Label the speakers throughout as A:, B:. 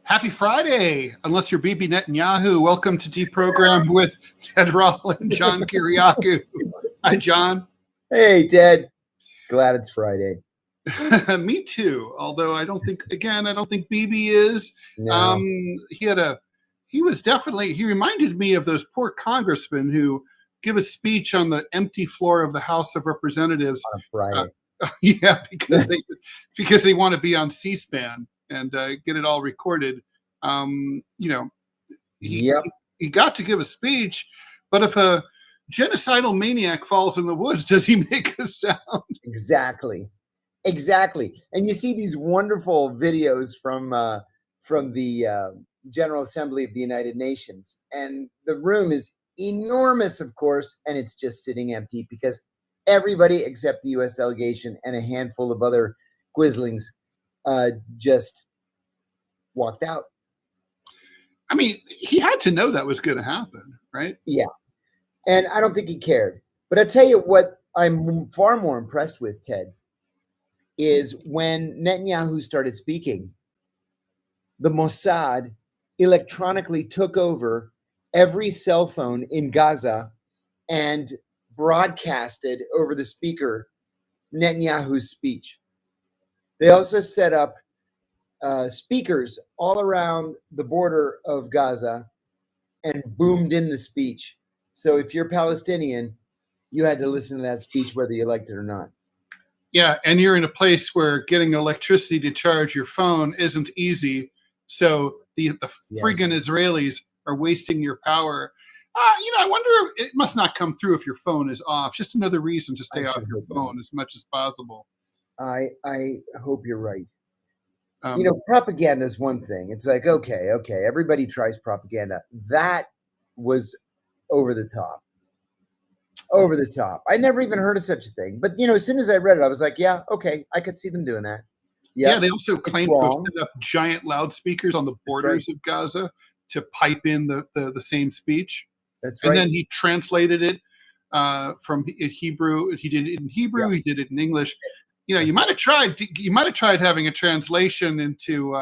A: Happy Friday, unless you're Bibi Netanyahu. Welcome to DeProgram with Ted Rall and John Kiriakou. Hi, John.
B: Hey, Ted. Glad it's Friday.
A: Me too. Although I don't think Bibi is.
B: No.
A: He reminded me of those poor congressmen who give a speech on the empty floor of the House of Representatives
B: On a Friday.
A: Yeah, because they want to be on C-SPAN and get it all recorded. He got to give a speech, but if a genocidal maniac falls in the woods, does he make a sound?
B: Exactly. And you see these wonderful videos from the General Assembly of the United Nations, and the room is enormous, of course, and it's just sitting empty because everybody except the U.S. delegation and a handful of other quislings just walked out.
A: I mean, he had to know that was going to happen, right?
B: Yeah. And I don't think he cared. But I tell you what I'm far more impressed with, Ted, is when Netanyahu started speaking, the Mossad electronically took over every cell phone in Gaza and broadcasted over the speaker Netanyahu's speech. They also set up speakers all around the border of Gaza and boomed in the speech. So if you're Palestinian, you had to listen to that speech whether you liked it or not.
A: Yeah, and you're in a place where getting electricity to charge your phone isn't easy. So the friggin' Israelis are wasting your power. I wonder, it must not come through if your phone is off. Just another reason to stay off your phone as much as possible.
B: I hope you're right. Propaganda is one thing. It's like, okay, everybody tries propaganda. That was over the top. I never even heard of such a thing. But, as soon as I read it, I was like, yeah, okay, I could see them doing that.
A: Yeah, they also claimed to have set up giant loudspeakers on the borders of Gaza to pipe in the same speach.
B: That's right.
A: And then he translated it from Hebrew. He did it in Hebrew. Yeah. He did it in English. You might have tried having a translation into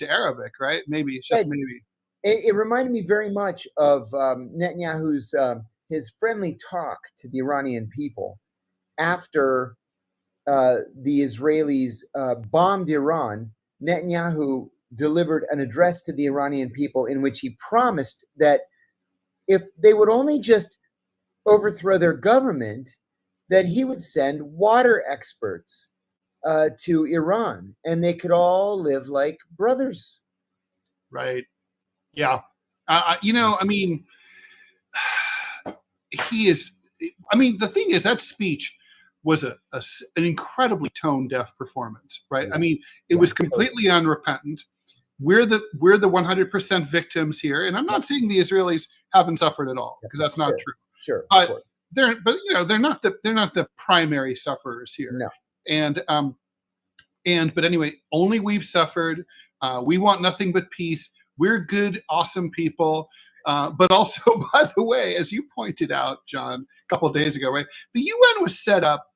A: Arabic, right? Maybe it's just maybe.
B: It reminded me very much of Netanyahu's his friendly talk to the Iranian people after the Israelis bombed Iran. Netanyahu delivered an address to the Iranian people in which he promised that if they would only just overthrow their government, that he would send water experts to Iran and they could all live like brothers.
A: Right. Yeah. The thing is, that speech was an incredibly tone-deaf performance, right? Yeah. It was completely unrepentant. We're the 100% victims here, and I'm not saying the Israelis haven't suffered at all, because that's not true.
B: Sure,
A: but they're not the primary sufferers here.
B: No.
A: But anyway, only we've suffered. We want nothing but peace. We're good, awesome people. But also, by the way, as you pointed out, John, a couple of days ago, right? The UN was set up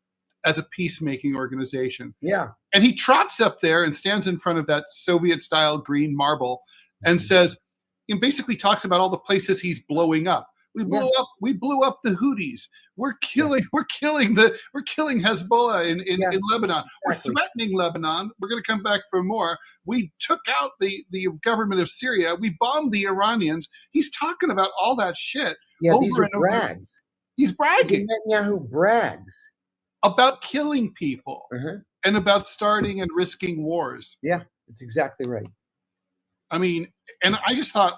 A: as a peacemaking organization.
B: Yeah.
A: And he trots up there and stands in front of that Soviet-style green marble and says, and basically talks about all the places he's blowing up. We blew up the Houthis. We're killing Hezbollah in Lebanon.
B: Exactly.
A: We're threatening Lebanon. We're going to come back for more. We took out the government of Syria. We bombed the Iranians. He's talking about all that shit.
B: Yeah, these are brags.
A: He's bragging.
B: Netanyahu brags
A: about killing people and about starting and risking wars.
B: Yeah, that's exactly right.
A: And I just thought,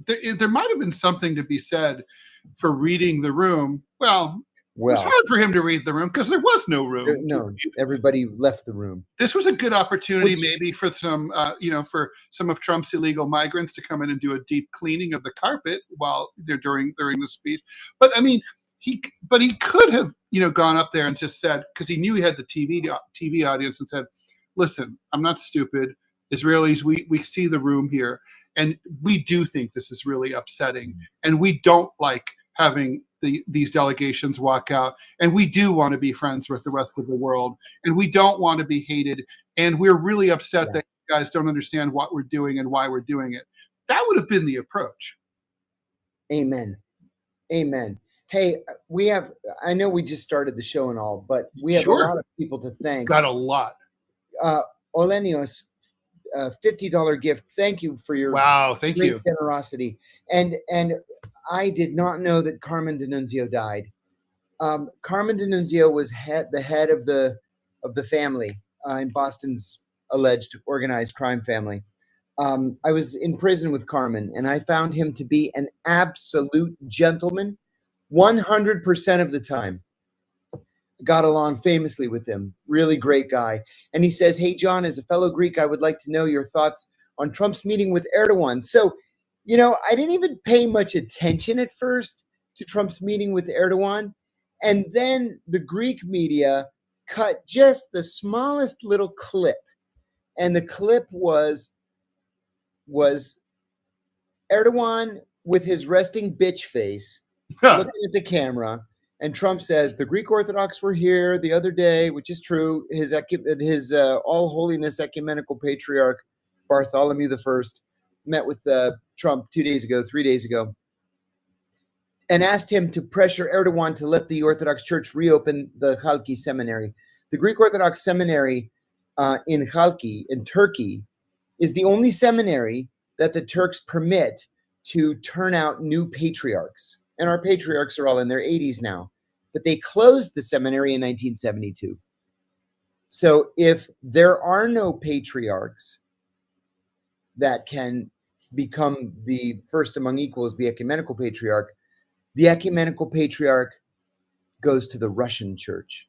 A: there might have been something to be said for reading the room. Well, it was hard for him to read the room because there was no room.
B: No, everybody left the room.
A: This was a good opportunity, maybe for some, for some of Trump's illegal migrants to come in and do a deep cleaning of the carpet while they're during the speech. But he could have, gone up there and just said, because he knew he had the TV audience, and said, "Listen, I'm not stupid. Israelis, we see the room here, and we do think this is really upsetting, and we don't like having these delegations walk out, and we do want to be friends with the rest of the world, and we don't want to be hated, and we're really upset that guys don't understand what we're doing and why we're doing it. That would have been the approach.
B: Amen. Amen. Hey, I know we just started the show and all, but we have a lot of people to thank.
A: Got a lot.
B: Olenios, $50 gift. Thank you for your
A: thank
B: great
A: you.
B: generosity. And I did not know that Carmen D'Annunzio died. Carmen D'Annunzio was the head of the family in Boston's alleged organized crime family. I was in prison with Carmen, and I found him to be an absolute gentleman 100% of the time. Got along famously with him. Really great guy. And he says, hey, John, as a fellow Greek, I would like to know your thoughts on Trump's meeting with Erdogan. So, I didn't even pay much attention at first to Trump's meeting with Erdogan. And then the Greek media cut just the smallest little clip. And the clip was Erdogan with his resting bitch face looking at the camera. And Trump says, the Greek Orthodox were here the other day, which is true. His All Holiness Ecumenical Patriarch Bartholomew I met with Trump 3 days ago, and asked him to pressure Erdogan to let the Orthodox Church reopen the Halki Seminary. The Greek Orthodox Seminary in Halki, in Turkey, is the only seminary that the Turks permit to turn out new patriarchs. And our patriarchs are all in their 80s now. But they closed the seminary in 1972. So if there are no patriarchs that can become the first among equals, the ecumenical patriarch goes to the Russian church.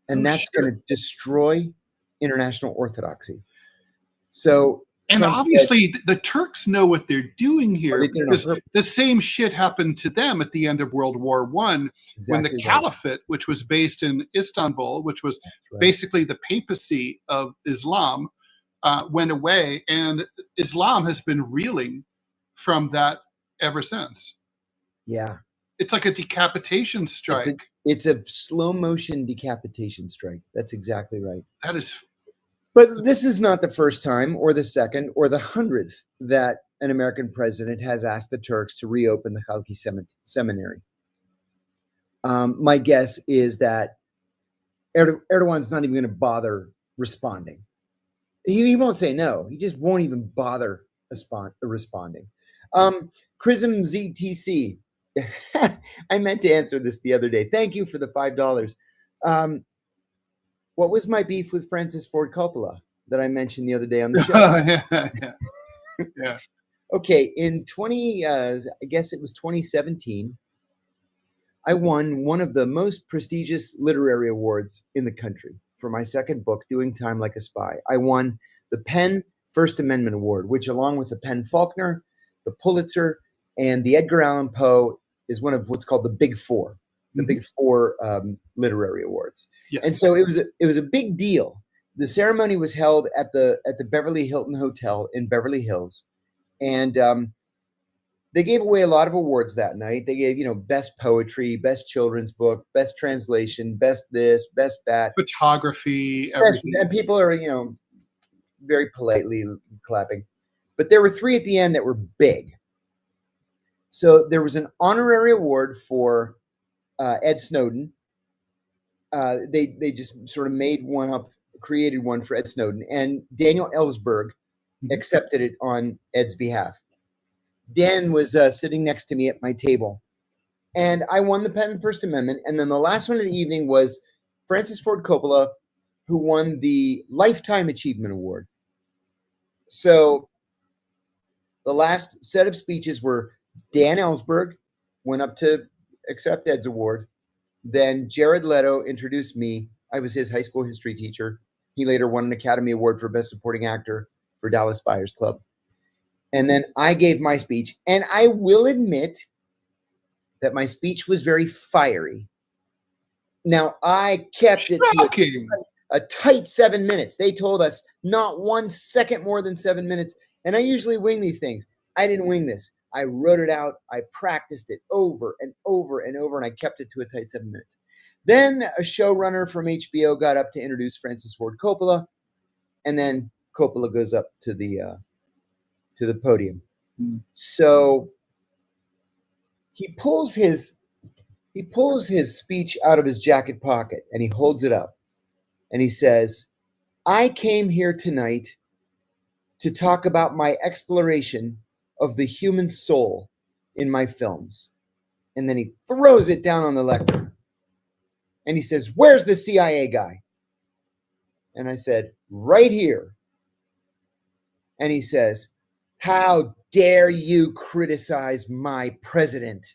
B: And that's going to destroy international orthodoxy. So,
A: and
B: Trump
A: obviously the Turks know what they're doing here, because
B: purpose.
A: The same shit happened to them at the end of World War I, when the Caliphate, which was based in Istanbul, which was basically the papacy of Islam, went away, and Islam has been reeling from that ever since.
B: Yeah.
A: It's like a decapitation strike.
B: It's a slow motion decapitation strike. That's exactly right.
A: That is.
B: But this is not the first time, or the second, or the 100th that an American president has asked the Turks to reopen the Halki Seminary. My guess is that Erdogan's not even going to bother responding. He won't say no. He just won't even bother responding. Chrism ZTC. I meant to answer this the other day. Thank you for the $5. What was my beef with Francis Ford Coppola that I mentioned the other day on the show?
A: Yeah.
B: Okay, in I guess it was 2017, I won one of the most prestigious literary awards in the country for my second book, Doing Time Like a Spy. I won the PEN First Amendment Award, which, along with the PEN Faulkner, the Pulitzer, and the Edgar Allan Poe, is one of what's called the Big Four. The Big Four literary awards. Yes. And so it was a big deal. The ceremony was held at the Beverly Hilton Hotel in Beverly Hills, and they gave away a lot of awards that night. They gave, best poetry, best children's book, best translation, best this, best that,
A: photography, everything.
B: And people are, very politely clapping. But there were three at the end that were big. So there was an honorary award for Ed Snowden. They just sort of made one up, created one for Ed Snowden, and Daniel Ellsberg accepted it on Ed's behalf. Dan was sitting next to me at my table, and I won the PEN First Amendment. And then the last one of the evening was Francis Ford Coppola, who won the Lifetime Achievement Award. So the last set of speeches were Dan Ellsberg went up to accept Ed's award. Then Jared Leto introduced me. I was his high school history teacher. He later won an Academy Award for Best Supporting Actor for Dallas Buyers Club. And then I gave my speech. And I will admit that my speech was very fiery. Now, I kept it to a tight 7 minutes. They told us not 1 second more than 7 minutes. And I usually wing these things. I didn't wing this. I wrote it out. I practiced it over and over and over, and I kept it to a tight 7 minutes. Then a showrunner from HBO got up to introduce Francis Ford Coppola, and then Coppola goes up to the podium. So he pulls his speech out of his jacket pocket and he holds it up and he says, "I came here tonight to talk about my exploration of the human soul in my films." And then he throws it down on the lectern and he says, "Where's the CIA guy?" And I said, "Right here." And he says, "How dare you criticize my president?"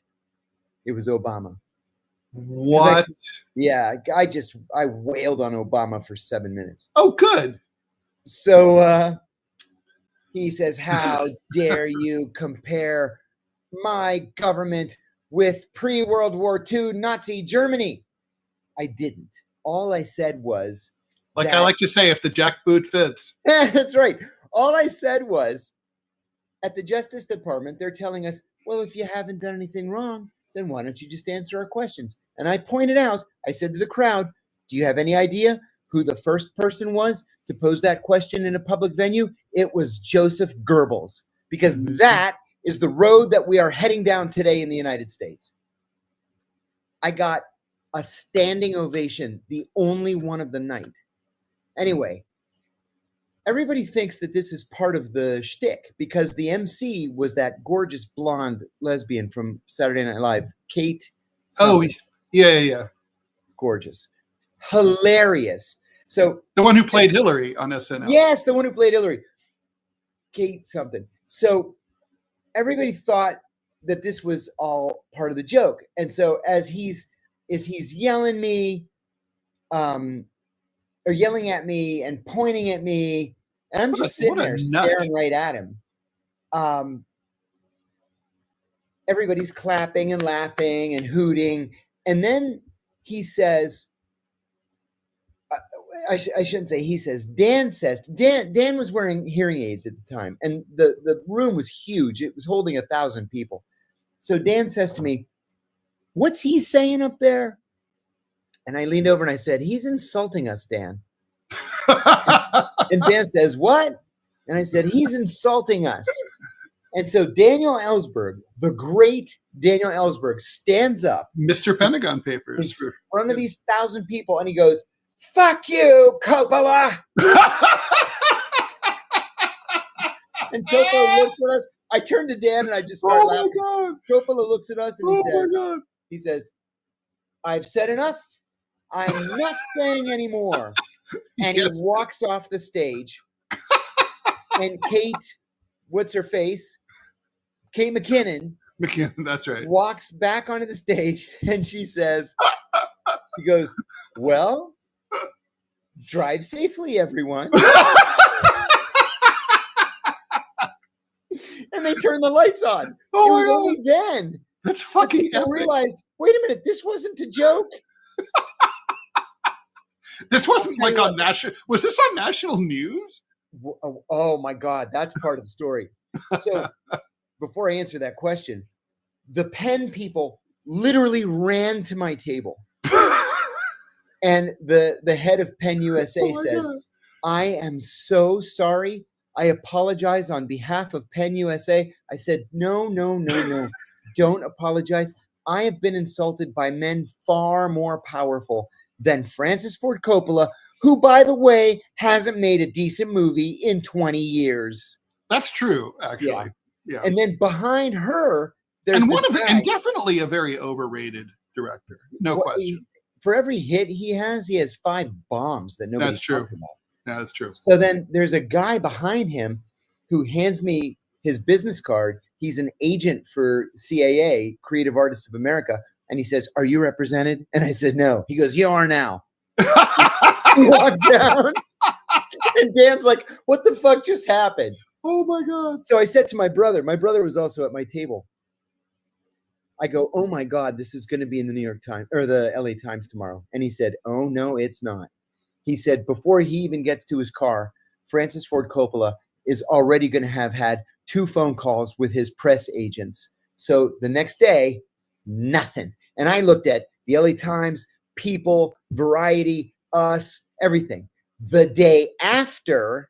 B: It was Obama.
A: What?
B: I wailed on Obama for 7 minutes.
A: Oh, good.
B: So he says, "How dare you compare my government with pre-World War II Nazi Germany?" I didn't. All I said was,
A: like I like to say, if the jackboot fits.
B: That's right. All I said was, at the Justice Department, they're telling us, well, if you haven't done anything wrong, then why don't you just answer our questions? And I pointed out, I said to the crowd, do you have any idea who the first person was to pose that question in a public venue? It was Joseph Goebbels, because that is the road that we are heading down today in the United States. I got a standing ovation, the only one of the night. Anyway, everybody thinks that this is part of the shtick because the MC was that gorgeous blonde lesbian from Saturday Night Live, Kate.
A: Something. Oh, yeah.
B: Gorgeous. Hilarious. So
A: the one who played Hillary on SNL.
B: Yes, the one who played Hillary. Kate something. So everybody thought that this was all part of the joke. And so as he's yelling at me and pointing at me, and I'm just sitting there staring right at him. Everybody's clapping and laughing and hooting. And then he says, I shouldn't say he says, Dan says, Dan was wearing hearing aids at the time. And the room was huge. It was holding 1,000 people. So Dan says to me, "What's he saying up there?" And I leaned over and I said, "He's insulting us, Dan." And Dan says, "What?" And I said, "He's insulting us." And so Daniel Ellsberg, the great Daniel Ellsberg, stands up.
A: Mr. Pentagon Papers.
B: In front of these 1,000 people. And he goes, "Fuck you, Coppola." And Coppola looks at us. I turned to Dan and I just started laughing.
A: God.
B: Coppola looks at us and he says, "I've said enough. I'm not saying anymore." And he walks off the stage. And Kate, what's her face? Kate McKinnon,
A: that's right,
B: walks back onto the stage and she says, she goes, "Well, drive safely, everyone." And they turned the lights on. It was only then
A: that's fucking
B: I realized, wait a minute, this wasn't a joke.
A: This wasn't like on national. Was this on national news?
B: Oh my God, that's part of the story. So before I answer that question, the Penn people literally ran to my table. And the head of Penn USA says, God. "I am so sorry. I apologize on behalf of Penn USA." I said, no. Don't apologize. I have been insulted by men far more powerful than Francis Ford Coppola, who, by the way, hasn't made a decent movie in 20 years.
A: That's true, actually. Yeah.
B: And then behind her, there's
A: and definitely a very overrated director. No question.
B: For every hit he has 5 bombs that nobody talks about.
A: Yeah, that's true.
B: So then there's a guy behind him who hands me his business card. He's an agent for CIA, Creative Artists of America. And he says, "Are you represented?" And I said, "No." He goes, "You are now." He walks down. And Dan's like, "What the fuck just happened?"
A: Oh my God.
B: So I said to my brother was also at my table. I go, "Oh my God, this is going to be in the New York Times or the LA Times tomorrow." And he said, "Oh no, it's not." He said, before he even gets to his car, Francis Ford Coppola is already going to have had 2 phone calls with his press agents. So the next day, nothing. And I looked at the LA Times, People, Variety, Us, everything. The day after,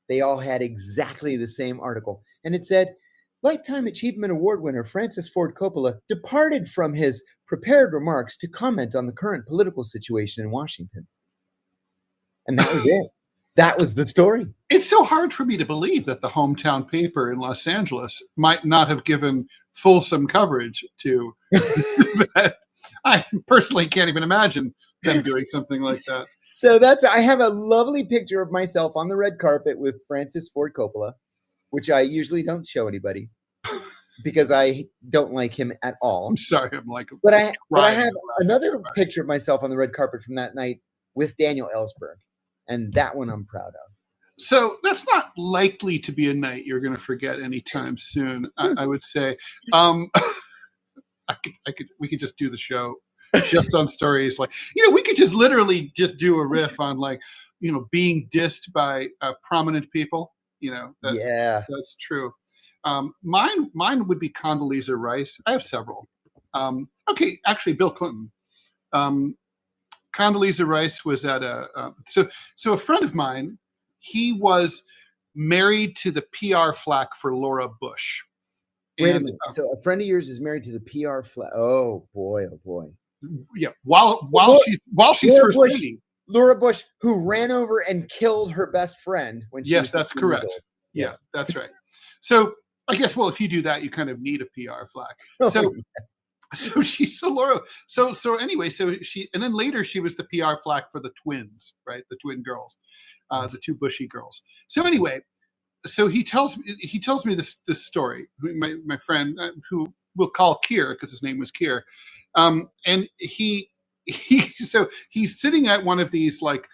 B: They all had exactly the same article. And it said, Lifetime Achievement Award winner Francis Ford Coppola departed from his prepared remarks to comment on the current political situation in Washington. And that was it. That was the story.
A: It's so hard for me to believe that the hometown paper in Los Angeles might not have given fulsome coverage to that. I personally can't even imagine them doing something like that.
B: So I have a lovely picture of myself on the red carpet with Francis Ford Coppola, which I usually don't show anybody because I don't like him at all.
A: I'm sorry, I'm like,
B: but I have another picture of myself on the red carpet from that night with Daniel Ellsberg, and that one I'm proud of.
A: So that's not likely to be a night you're going to forget anytime soon. I would say, we could just do the show just on stories like, we could just literally just do a riff on like, being dissed by prominent people. That's true. Mine would be Condoleezza Rice. I have several. Okay, actually, Bill Clinton. Condoleezza Rice was at so a friend of mine. He was married to the PR flack for Laura Bush.
B: Wait a minute. So a friend of yours is married to the PR flack. Oh boy.
A: Yeah. While she's first lady.
B: Laura Bush, who ran over and killed her best friend when she was 16
A: that's correct.
B: years old.
A: Yes, that's right. So I guess, if you do that, you kind of need a PR flack. So Laura. So anyway, she, and then later she was the PR flack for the twins, right? The twin girls, the two Bushy girls. So anyway, so he tells me this story. My friend, who we'll call Kier because his name was Kier, and so he's sitting at one of these like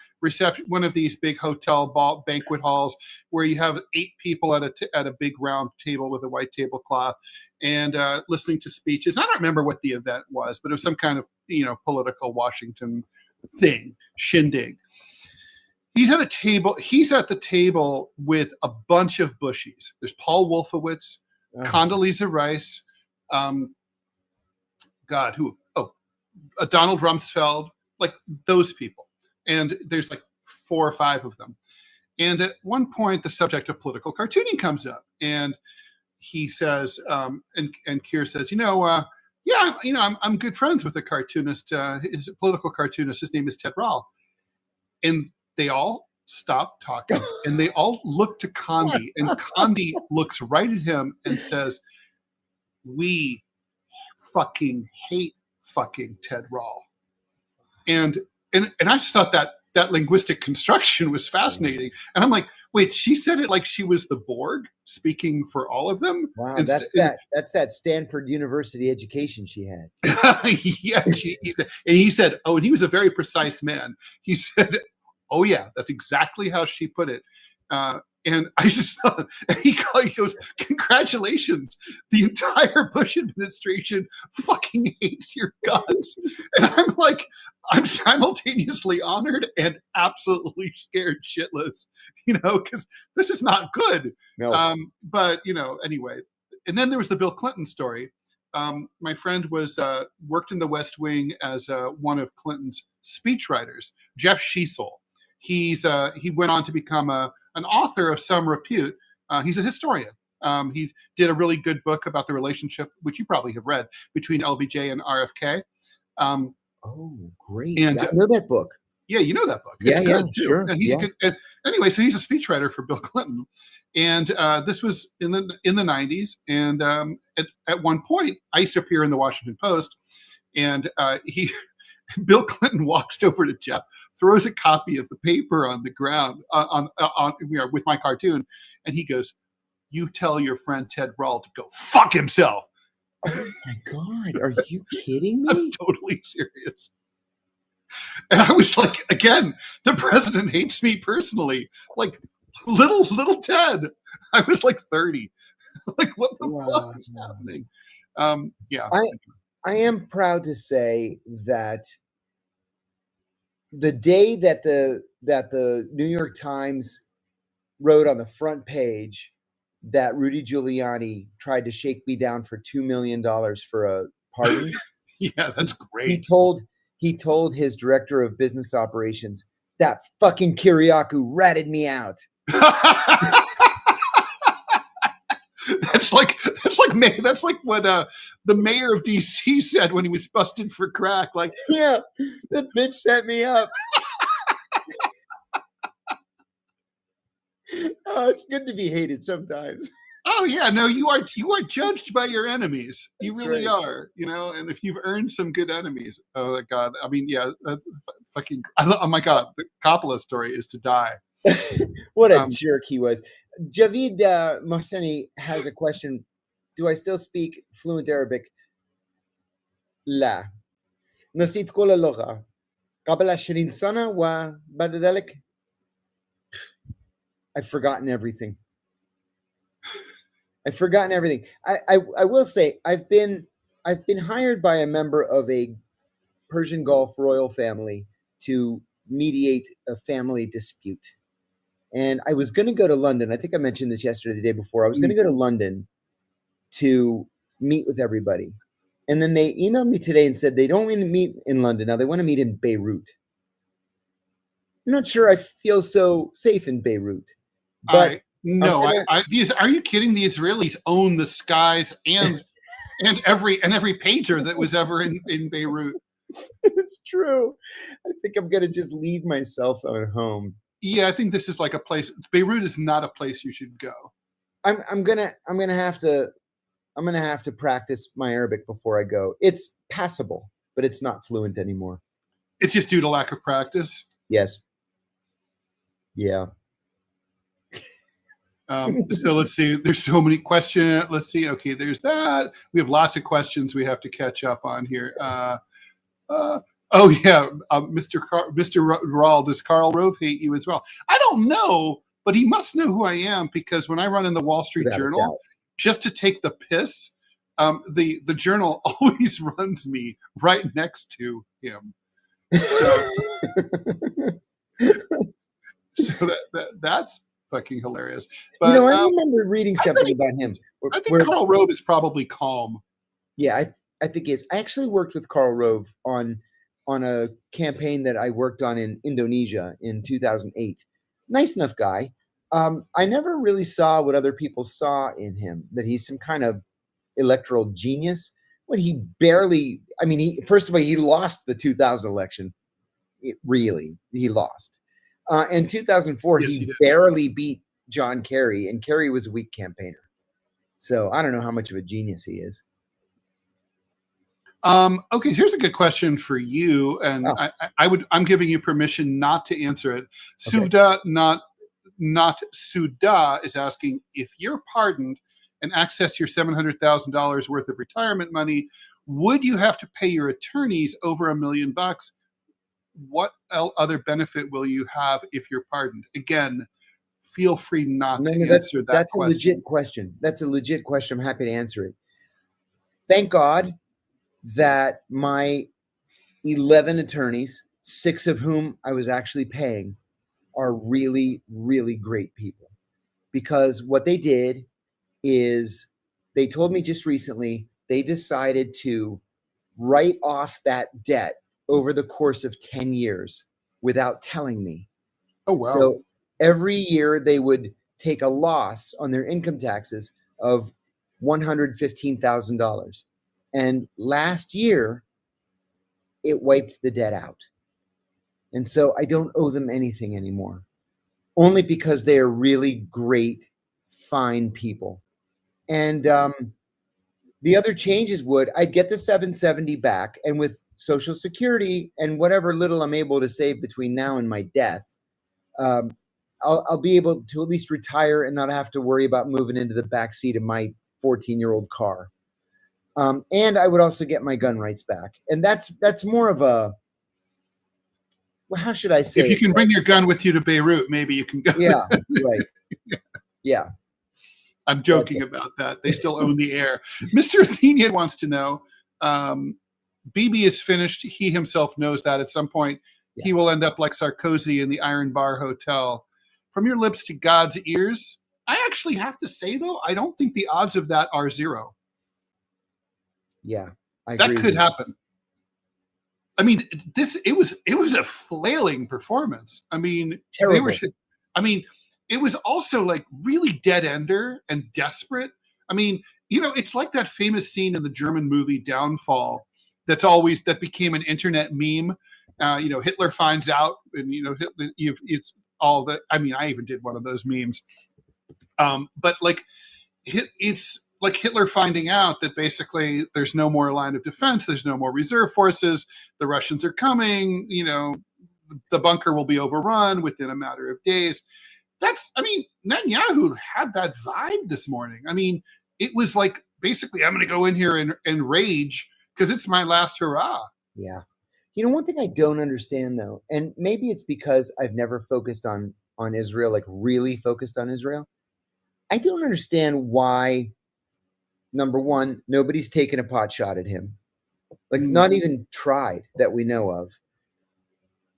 A: one of these big hotel banquet halls where you have 8 people at a big round table with a white tablecloth and listening to speeches. I don't remember what the event was, but it was some kind of political Washington thing, shindig. He's at the table with a bunch of Bushies. There's Paul Wolfowitz, Condoleezza Rice, Donald Rumsfeld, like those people. And there's like 4 or 5 of them. And at one point, the subject of political cartooning comes up. And he says, and Kier says, I'm good friends with a cartoonist, his a political cartoonist. His name is Ted Rall. And they all stop talking and they all look to Condi. And Condi looks right at him and says, "We fucking hate fucking Ted Rall." And I just thought that linguistic construction was fascinating. And I'm like, wait, she said it like she was the Borg speaking for all of them?
B: Wow, that's that Stanford University education she had.
A: Yeah, he said, and he was a very precise man. He said, "Oh yeah, that's exactly how she put it." And I just thought, he goes, "Congratulations, the entire Bush administration fucking hates your guts." And I'm like, I'm simultaneously honored and absolutely scared shitless, because this is not good.
B: No.
A: But, anyway. And then there was the Bill Clinton story. My friend worked in the West Wing as one of Clinton's speechwriters, Jeff Schiesel. He went on to become an author of some repute. He's a historian. He did a really good book about the relationship, which you probably have read, between LBJ and RFK.
B: Oh, great! And I know that book.
A: Yeah, you know that book. It's good too.
B: Sure.
A: And he's a good. Anyway, so he's a speechwriter for Bill Clinton, and this was in the 90s. And at one point, I used to appear in the Washington Post, and Bill Clinton walks over to Jeff, throws a copy of the paper on the ground with my cartoon, and he goes, "You tell your friend Ted Rall to go fuck himself."
B: Oh my God, are you kidding me?
A: I'm totally serious. And I was like, again, the president hates me personally. Like little Ted. I was like 30. Like, what the fuck is happening? Yeah.
B: I am proud to say that the day that the New York Times wrote on the front page that Rudy Giuliani tried to shake me down for $2 million for a pardon.
A: Yeah, that's great.
B: He told his director of business operations that fucking Kiriakou ratted me out.
A: That's like what the mayor of DC said when he was busted for crack. Like,
B: yeah, the bitch set me up. Oh, it's good to be hated sometimes.
A: Oh yeah, no, you are judged by your enemies. You
B: That's
A: really
B: right.
A: are, and if you've earned some good enemies, oh my God, I mean, yeah, that's fucking. Oh my God, the Coppola story is to die.
B: What a jerk he was. Javid Mohseni has a question. Do I still speak fluent Arabic? لا. نسيت كل اللغة. قبل 20 سنة وبعد ذلك I've forgotten everything. I've forgotten everything. I will say I've been hired by a member of a Persian Gulf royal family to mediate a family dispute. And I was going to go to London. I think I mentioned this yesterday, the day before. I was going to go to London to meet with everybody. And then they emailed me today and said they don't want to meet in London. Now they want to meet in Beirut. I'm not sure I feel so safe in Beirut. But
A: are you kidding? The Israelis own the skies and every pager that was ever in Beirut.
B: It's true. I think I'm going to just leave my cell phone at home.
A: Yeah, I think this is like a place. Beirut is not a place you should go.
B: I'm gonna have to practice my Arabic before I go. It's passable, but it's not fluent anymore.
A: It's just due to lack of practice.
B: Yes. Yeah.
A: So let's see. There's so many questions. Let's see. Okay, there's that. We have lots of questions we have to catch up on here. Oh yeah, Mr. Rall, does Karl Rove hate you as well? I don't know, but he must know who I am because when I run in the Wall Street Journal, just to take the piss, the journal always runs me right next to him. So that's fucking hilarious. But
B: I remember reading something about him.
A: I think Karl Rove is probably calm.
B: Yeah, I think he is. I actually worked with Karl Rove on a campaign that I worked on in Indonesia in 2008. Nice enough guy. I never really saw what other people saw in him, that he's some kind of electoral genius. When he first of all, he lost the 2000 election. He lost. In 2004,
A: yes,
B: he barely beat John Kerry, and Kerry was a weak campaigner. So I don't know how much of a genius he is.
A: Okay, here's a good question for you, and I'm giving you permission not to answer it. Okay. Not Suda is asking, if you're pardoned and access your $700,000 worth of retirement money, would you have to pay your attorneys over $1 million? What other benefit will you have if you're pardoned? Again, feel free not to answer that.
B: That's
A: question.
B: A legit question. That's a legit question. I'm happy to answer it. Thank God that my 11 attorneys, 6 of whom I was actually paying, are really, really great people. Because what they did is they told me just recently they decided to write off that debt over the course of 10 years without telling me.
A: Oh, wow.
B: So every year they would take a loss on their income taxes of $115,000. And last year, it wiped the debt out. And so I don't owe them anything anymore, only because they are really great, fine people. And the other changes I'd get the $770 back, and with Social Security and whatever little I'm able to save between now and my death, I'll be able to at least retire and not have to worry about moving into the back seat of my 14-year-old car. And I would also get my gun rights back. And that's more of a, well, how should I say?
A: If you can bring your gun with you to Beirut, maybe you can go.
B: Yeah, right. Yeah.
A: I'm joking about that. They still own the air. Mr. Athenian wants to know, Bibi is finished. He himself knows that at some point he will end up like Sarkozy in the Iron Bar Hotel. From your lips to God's ears, I actually have to say, though, I don't think the odds of that are 0.
B: Yeah, I agree.
A: That could happen. I mean, it was a flailing performance. I mean,
B: terrible.
A: it was also like really dead ender and desperate. I mean, it's like that famous scene in the German movie Downfall that became an internet meme. Hitler finds out, and Hitler, it's all that. I mean, I even did one of those memes. But like, it's like Hitler finding out that basically there's no more line of defense, there's no more reserve forces, the Russians are coming, the bunker will be overrun within a matter of days. Netanyahu had that vibe this morning. I mean, it was like, basically, I'm going to go in here and rage because it's my last hurrah.
B: Yeah. One thing I don't understand, though, and maybe it's because I've never focused on Israel, like really focused on Israel. I don't understand why, number one, nobody's taken a pot shot at him. Like, not even tried that we know of.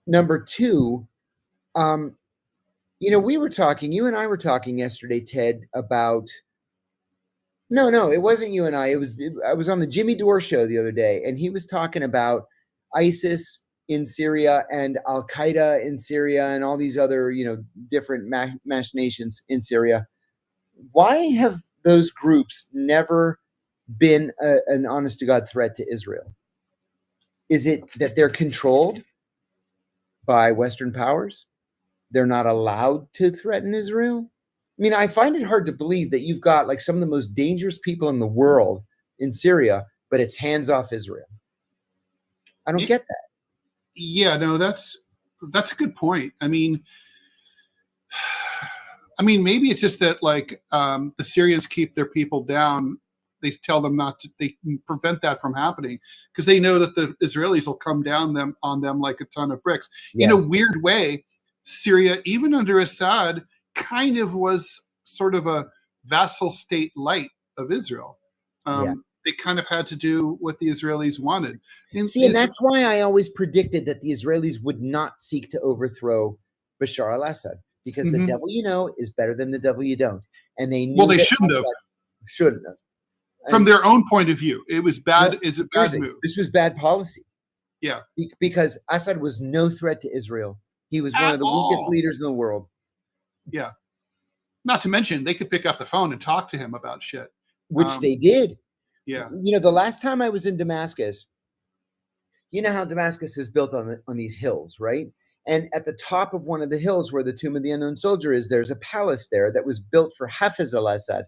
B: Number two, you and I were talking yesterday, Ted, about, no, it wasn't you and I was on the Jimmy Dore show the other day, and he was talking about ISIS in Syria and Al-Qaeda in Syria and all these other, different machinations in Syria. Why have those groups never been an honest-to-God threat to Israel? Is it that they're controlled by Western powers? They're not allowed to threaten Israel? I mean, I find it hard to believe that you've got like some of the most dangerous people in the world in Syria, but it's hands off Israel. I don't get that.
A: Yeah, no, that's a good point. I mean, maybe it's just that like the Syrians keep their people down. They tell them not to. They prevent that from happening because they know that the Israelis will come down on them like a ton of bricks. Yes. In a weird way, Syria, even under Assad, kind of was sort of a vassal state light of Israel. They kind of had to do what the Israelis wanted.
B: And that's why I always predicted that the Israelis would not seek to overthrow Bashar al-Assad, because the devil you know is better than the devil you don't. And they knew
A: well, they shouldn't have.
B: Shouldn't have.
A: From their own point of view, it was bad. It's a bad move.
B: This was bad policy.
A: Yeah.
B: Because Assad was no threat to Israel. He was one of the weakest leaders in the world.
A: Yeah. Not to mention, they could pick up the phone and talk to him about shit.
B: Which they did.
A: Yeah.
B: The last time I was in Damascus, you know how Damascus is built on these hills, right? And at the top of one of the hills where the Tomb of the Unknown Soldier is, there's a palace there that was built for Hafiz al-Assad.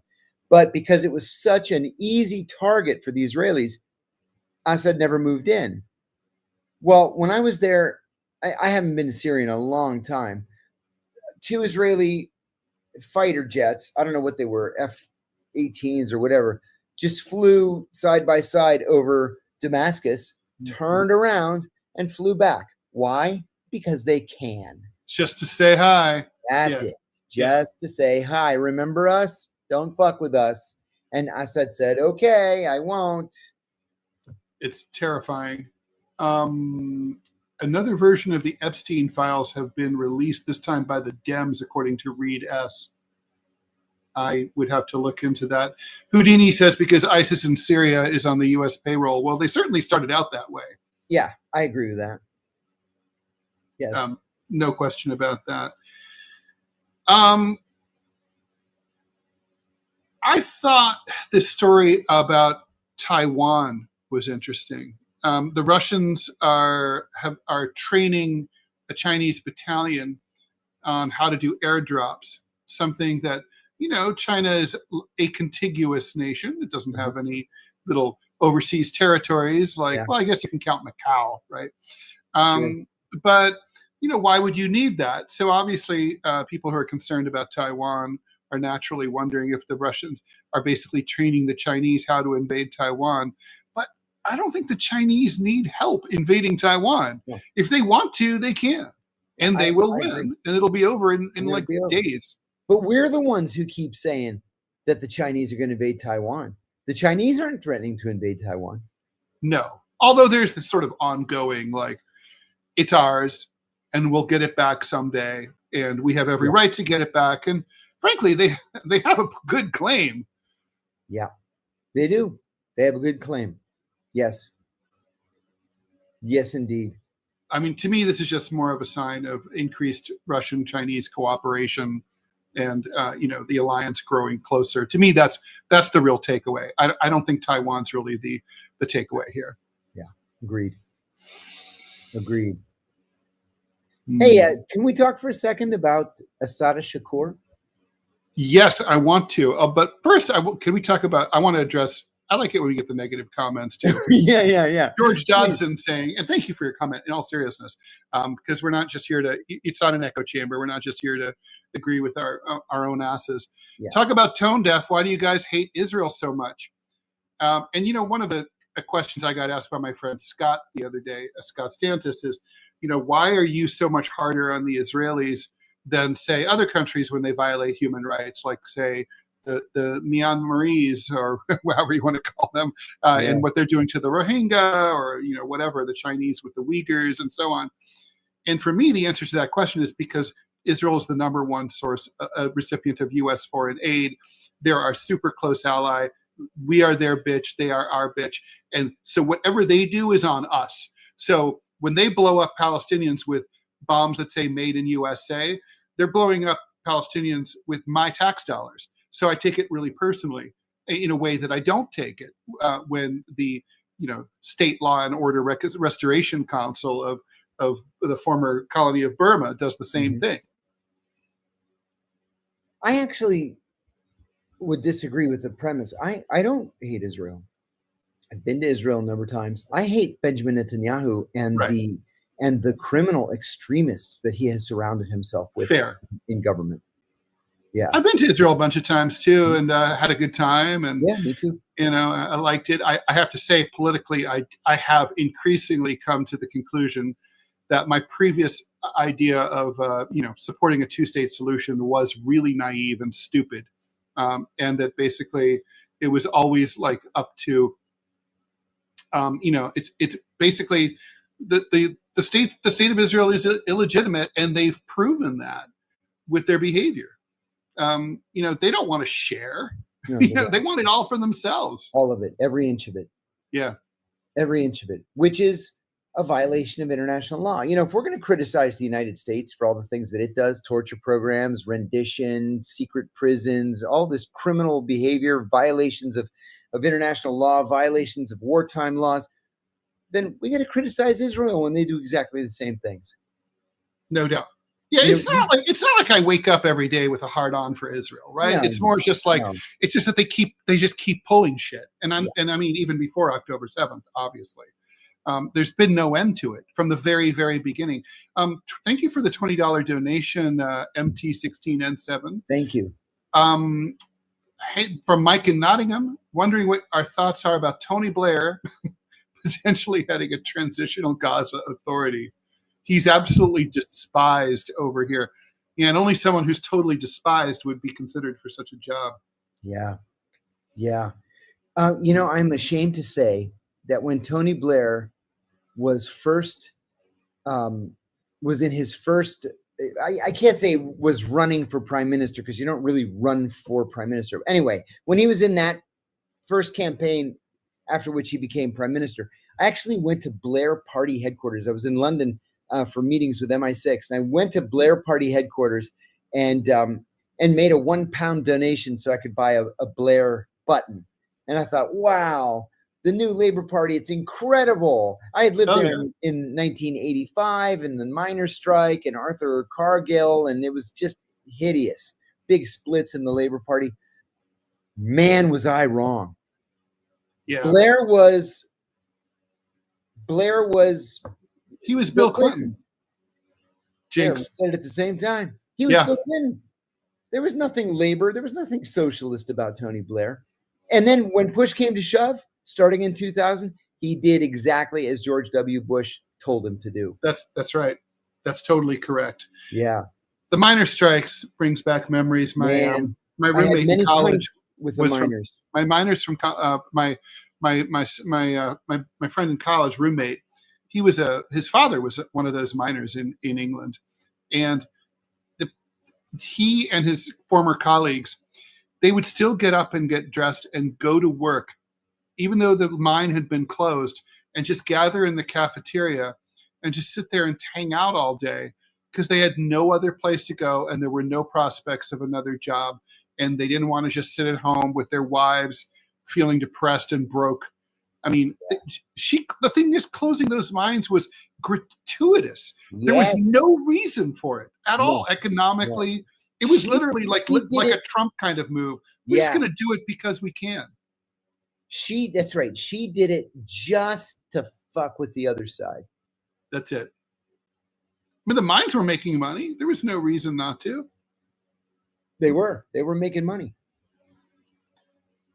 B: But because it was such an easy target for the Israelis, Assad never moved in. Well, when I was there, I haven't been to Syria in a long time. 2 Israeli fighter jets, I don't know what they were, F-18s or whatever, just flew side by side over Damascus, turned around, and flew back. Why? Because they can.
A: Just to say hi.
B: That's it. Just to say hi. Remember us? Don't fuck with us. And Assad said, okay, I won't.
A: It's terrifying. Another version of the Epstein files have been released, this time by the Dems, according to Reed S. I would have to look into that. Houdini says because ISIS in Syria is on the U.S. payroll. Well, they certainly started out that way.
B: Yeah, I agree with that. Yes.
A: No question about that. I thought this story about Taiwan was interesting. The Russians are training a Chinese battalion on how to do airdrops, something that, China is a contiguous nation. It doesn't have any little overseas territories well, I guess you can count Macau, right? Sure. But, why would you need that? So obviously people who are concerned about Taiwan are naturally wondering if the Russians are basically training the Chinese how to invade Taiwan. But I don't think the Chinese need help invading Taiwan. Yeah. If they want to, they can. And they will win. Agree. And it'll be over in like days.
B: But we're the ones who keep saying that the Chinese are going to invade Taiwan. The Chinese aren't threatening to invade Taiwan.
A: No. Although there's this sort of ongoing, it's ours and we'll get it back someday. And we have every right to get it back. And frankly, they have a good claim.
B: Yeah, they do. They have a good claim. Yes. Yes, indeed.
A: I mean, to me, this is just more of a sign of increased Russian-Chinese cooperation and the alliance growing closer. To me, that's the real takeaway. I don't think Taiwan's really the takeaway here.
B: Yeah, agreed. Hey, can we talk for a second about Assata Shakur?
A: Yes, I want to. But first, can we talk about? I want to address. I like it when we get the negative comments too.
B: Yeah.
A: George Dodson saying, and thank you for your comment in all seriousness, because we're not just here to, it's not an echo chamber. We're not just here to agree with our own asses. Yeah. Talk about tone deaf. Why do you guys hate Israel so much? And one of the questions I got asked by my friend Scott the other day, Scott Stantis, is, why are you so much harder on the Israelis than, say, other countries when they violate human rights, like, say, the Myanmarese, or however you want to call them, and what they're doing to the Rohingya, or whatever, the Chinese with the Uyghurs and so on. And for me, the answer to that question is because Israel is the number one source, recipient of U.S. foreign aid. They're our super close ally. We are their bitch. They are our bitch. And so whatever they do is on us. So when they blow up Palestinians with bombs that say made in USA, they're blowing up Palestinians with my tax dollars. So I take it really personally, in a way that I don't take it when the State Law and Order Restoration Council of the former colony of Burma does the same thing.
B: I actually would disagree with the premise. I don't hate Israel. I've been to Israel a number of times. I hate Benjamin Netanyahu and the criminal extremists that he has surrounded himself with in government. Yeah,
A: I've been to Israel a bunch of times too, and had a good time. And
B: yeah, me too.
A: I liked it. I have to say, politically, I have increasingly come to the conclusion that my previous idea of supporting a two-state solution was really naive and stupid, and that basically it was always like up to it's basically the state of Israel is illegitimate, and they've proven that with their behavior. They don't want to share. No, they want it all for themselves.
B: All of it, every inch of it.
A: Yeah,
B: every inch of it, which is a violation of international law. If we're going to criticize the United States for all the things that it does, torture programs, rendition, secret prisons, all this criminal behavior, violations of international law, violations of wartime laws, then we got to criticize Israel when they do exactly the same things.
A: No doubt. Yeah, it's not like I wake up every day with a hard on for Israel, right? It's more just like it's just that they just keep pulling shit, and I mean even before October 7th, obviously, there's been no end to it from the very, very beginning. Thank you for the $20 donation, MT16N7.
B: Thank you.
A: Hey, from Mike in Nottingham, wondering what our thoughts are about Tony Blair potentially heading a transitional Gaza authority. He's absolutely despised over here. Yeah, and only someone who's totally despised would be considered for such a job.
B: Yeah. I'm ashamed to say that when Tony Blair was in his first, I can't say was running for prime minister, because you don't really run for prime minister. Anyway, when he was in that first campaign after which he became prime minister, I actually went to Blair Party headquarters. I was in London for meetings with MI6, and I went to Blair Party headquarters and made a £1 donation so I could buy a Blair button. And I thought, wow, the new Labour Party, it's incredible. I had lived there in 1985, and the miners' strike and Arthur Cargill, and it was just hideous. Big splits in the Labour Party. Man, was I wrong.
A: Yeah.
B: Blair was
A: he was Bill Clinton.
B: Jinx. Yeah, said it at the same time. He was Bill Clinton. There was nothing Labour. There was nothing socialist about Tony Blair. And then when push came to shove, starting in 2000, he did exactly as George W. Bush told him to do.
A: That's right. That's totally correct.
B: Yeah.
A: The miner strikes brings back memories. My roommate in college
B: with the miners.
A: My miners from my friend in college, roommate. His father was one of those miners in England, and he and his former colleagues, they would still get up and get dressed and go to work, even though the mine had been closed, and just gather in the cafeteria and just sit there and hang out all day, because they had no other place to go and there were no prospects of another job, and they didn't want to just sit at home with their wives feeling depressed and broke. I mean, the thing is, closing those mines was gratuitous. There was no reason for it at all economically. It was literally like a Trump kind of move. We're just going to do it because we can.
B: That's right. She did it just to fuck with the other side.
A: That's it. But the mines were making money. There was no reason not to. They were
B: making money.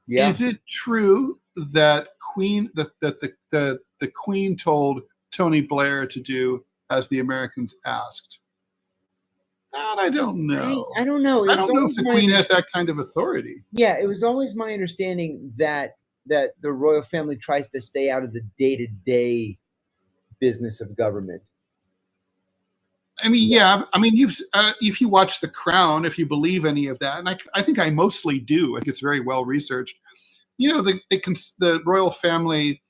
B: Yeah.
A: Is it true that the Queen told Tony Blair to do as the Americans asked? That I don't know.
B: I don't know.
A: I don't know if the Queen has that kind of authority.
B: Yeah, it was always my understanding that the royal family tries to stay out of the day-to-day business of government.
A: I mean, yeah. I mean, if you watch The Crown, if you believe any of that, and I think I mostly do. I think it's very well researched. You know, the royal family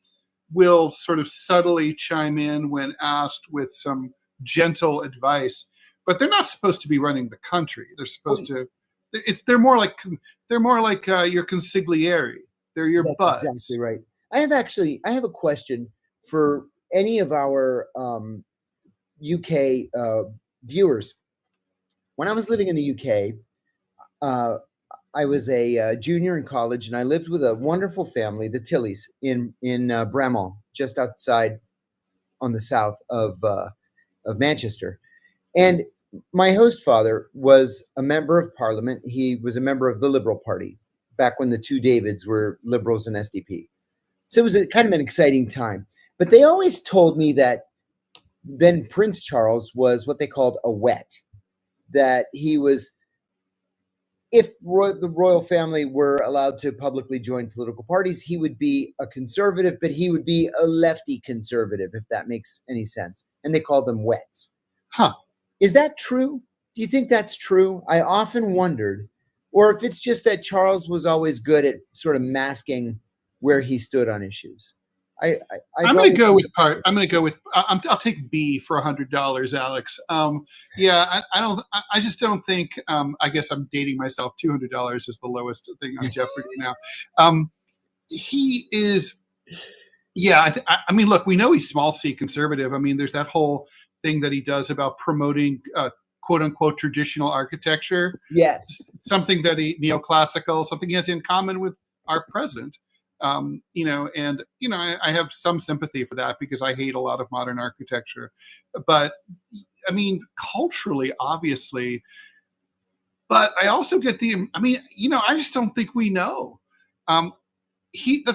A: will sort of subtly chime in when asked with some gentle advice, but they're not supposed to be running the country. They're supposed to. They're more like your consigliere. They're your buds.
B: That's exactly right. I have a question for any of our UK viewers. When I was living in the UK, I was a junior in college, and I lived with a wonderful family, the Tillys, in Bramall, just outside on the south of Manchester. And my host father was a member of Parliament. He was a member of the Liberal Party back when the two Davids were Liberals and SDP. So it was kind of an exciting time. But they always told me that then Prince Charles was what they called a wet, that he was, if the royal family were allowed to publicly join political parties, he would be a conservative, but he would be a lefty conservative, if that makes any sense. And they called them wets.
A: Huh.
B: Is that true? Do you think that's true? I often wondered. Or if it's just that Charles was always good at sort of masking where he stood on issues. I'm going to go with
A: I'll take B for $100, Alex. I just don't think, I guess I'm dating myself. $200 is the lowest thing on Jeopardy now. He is, I mean, look, we know he's small c conservative. I mean, there's that whole thing that he does about promoting quote unquote traditional architecture.
B: Yes.
A: Something that neoclassical, something he has in common with our president. I have some sympathy for that because I hate a lot of modern architecture. But I mean, culturally, obviously, but I also get I just don't think we know. The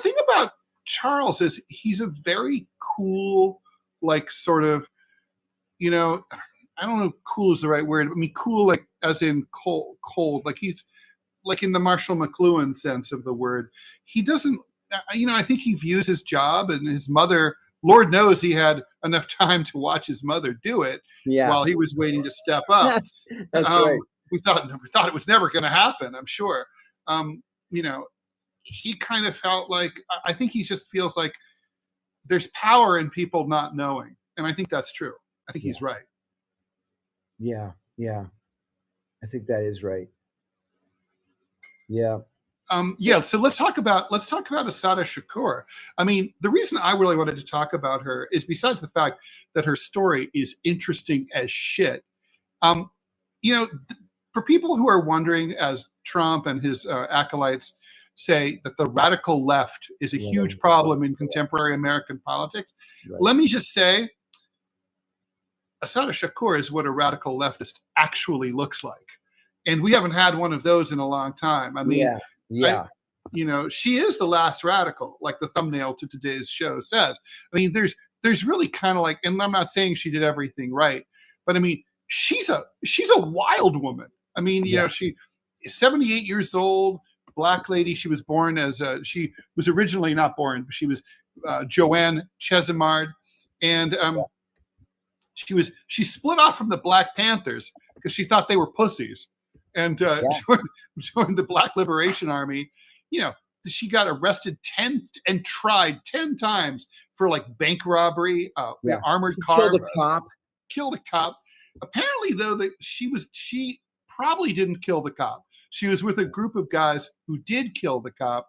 A: thing about Charles is he's a very cool, like sort of, I don't know if cool is the right word. I mean, cool, like as in cold, like he's like in the Marshall McLuhan sense of the word. He doesn't, I think he views his job and his mother, Lord knows he had enough time to watch his mother do it while he was waiting to step up.
B: That's right.
A: We thought it was never going to happen, I'm sure. He kind of felt like, I think he just feels like there's power in people not knowing. And I think that's true. I think he's right.
B: Yeah. I think that is right. Yeah.
A: So let's talk about Assata Shakur. I mean, the reason I really wanted to talk about her is besides the fact that her story is interesting as shit. For people who are wondering, as Trump and his acolytes say, that the radical left is a huge problem in contemporary American politics, let me just say, Assata Shakur is what a radical leftist actually looks like. And we haven't had one of those in a long time. I mean, she is the last radical, like the thumbnail to today's show says. I mean, there's really kind of like, and I'm not saying she did everything right, but I mean, she's a wild woman. I mean, she is 78 years old, Black lady. She was born as she was originally not born, but she was Joanne Chesimard, and she split off from the Black Panthers because she thought they were pussies, and joined the Black Liberation Army. She got arrested 10 and tried 10 times for like bank robbery, armored car,
B: killed a cop.
A: Killed a cop. Apparently, though, that she probably didn't kill the cop. She was with a group of guys who did kill the cop,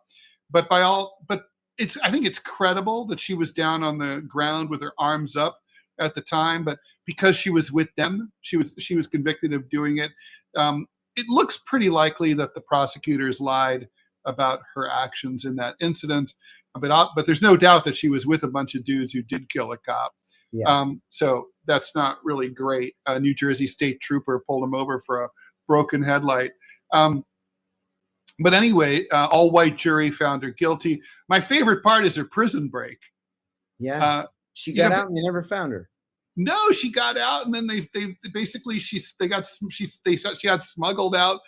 A: but I think it's credible that she was down on the ground with her arms up at the time, but because she was with them, she was convicted of doing it. It looks pretty likely that the prosecutors lied about her actions in that incident, but there's no doubt that she was with a bunch of dudes who did kill a cop.
B: Yeah.
A: So that's not really great. A New Jersey state trooper pulled him over for a broken headlight. But anyway, all white jury found her guilty. My favorite part is her prison break.
B: Yeah. She got out and they never found her.
A: No, she got out, and then they basically she got smuggled out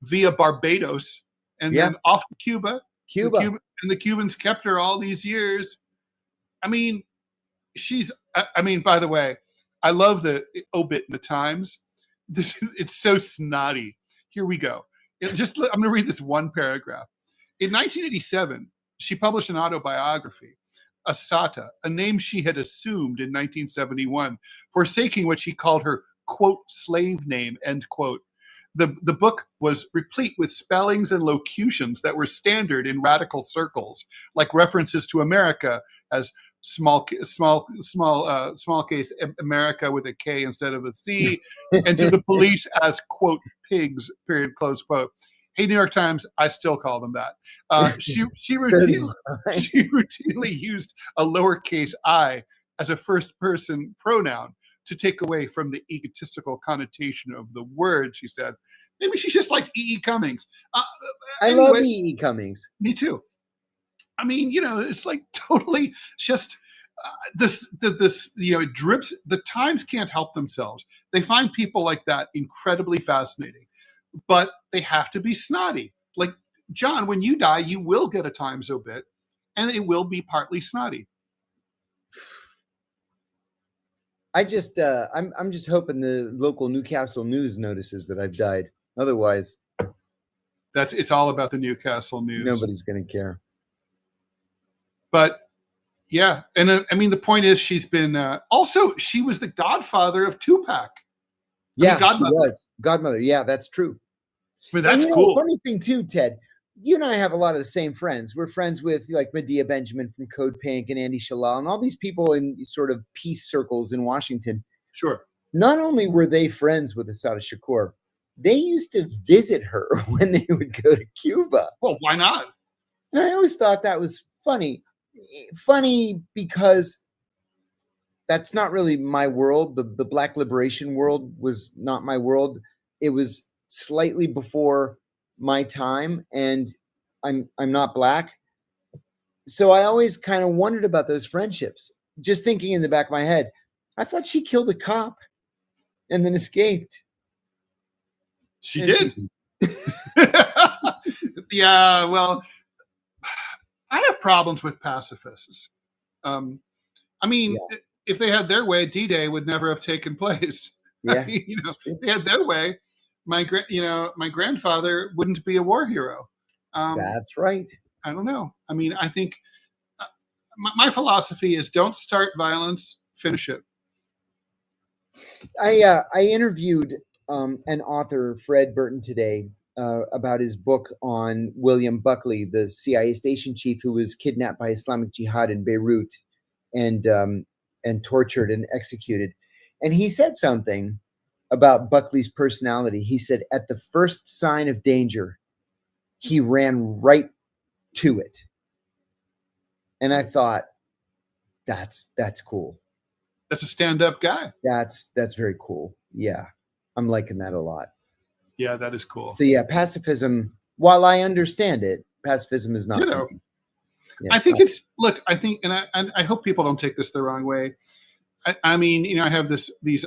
A: via Barbados, and then off to Cuba. And the Cubans kept her all these years. I mean, by the way, I love the obit in the Times. It's so snotty. Here we go. I'm going to read this one paragraph. In 1987, she published an autobiography, Assata, a name she had assumed in 1971, forsaking what she called her, quote, slave name, end quote. The book was replete with spellings and locutions that were standard in radical circles, like references to America as small case America with a K instead of a C, and to the police as, quote, pigs, period, close quote. Hey, New York Times, I still call them that. She routinely used a lowercase I as a first person pronoun to take away from the egotistical connotation of the word, she said. Maybe she's just like E.E. Cummings.
B: I love E.E. Cummings.
A: Me too. I mean, it's like totally just it drips. The Times can't help themselves. They find people like that incredibly fascinating, but they have to be snotty. Like, John, when you die, you will get a Times obit, and it will be partly snotty.
B: I'm just hoping the local Newcastle News notices that I've died. Otherwise,
A: it's all about the Newcastle News.
B: Nobody's going to care.
A: But yeah, and I mean, the point is, she's been also, she was the godfather of Tupac.
B: Yeah, she was godmother. Yeah, that's true.
A: I mean, that's cool.
B: Funny thing too, Ted. You and I have a lot of the same friends. We're friends with like Medea Benjamin from Code Pink and Andy Shalal and all these people in sort of peace circles in Washington.
A: Sure.
B: Not only were they friends with Assata Shakur, they used to visit her when they would go to Cuba.
A: Well, why not?
B: And I always thought that was funny. Funny because that's not really my world. The Black liberation world was not my world. It was slightly before my time, and I'm not Black. So I always kind of wondered about those friendships. Just thinking in the back of my head, I thought she killed a cop and then escaped.
A: She did. Yeah, well, I have problems with pacifists. I mean, if they had their way, D-Day would never have taken place.
B: Yeah,
A: I mean, if they had their way, my grandfather wouldn't be a war hero.
B: That's right.
A: I don't know. I mean, I think my philosophy is don't start violence, finish it.
B: I interviewed an author, Fred Burton, today about his book on William Buckley, the CIA station chief who was kidnapped by Islamic Jihad in Beirut and tortured and executed. And he said something about Buckley's personality. He said, at the first sign of danger, he ran right to it. And I thought, that's cool.
A: That's a stand-up guy.
B: That's very cool. Yeah. I'm liking that a lot.
A: Yeah, that is cool.
B: So yeah, pacifism, while I understand it, pacifism is not. Yeah,
A: I think and I hope people don't take this the wrong way. I mean, I've had these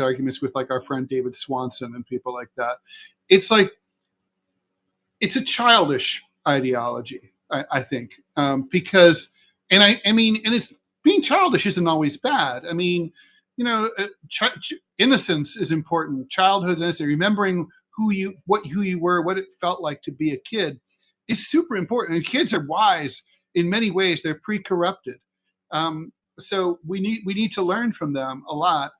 A: arguments with like our friend David Swanson and people like that. It's like, it's a childish ideology, I think, because, and it's, being childish isn't always bad. I mean, innocence is important. Childhood innocence, remembering who you were, what it felt like to be a kid, is super important. And kids are wise in many ways. They're pre-corrupted, so we need to learn from them a lot.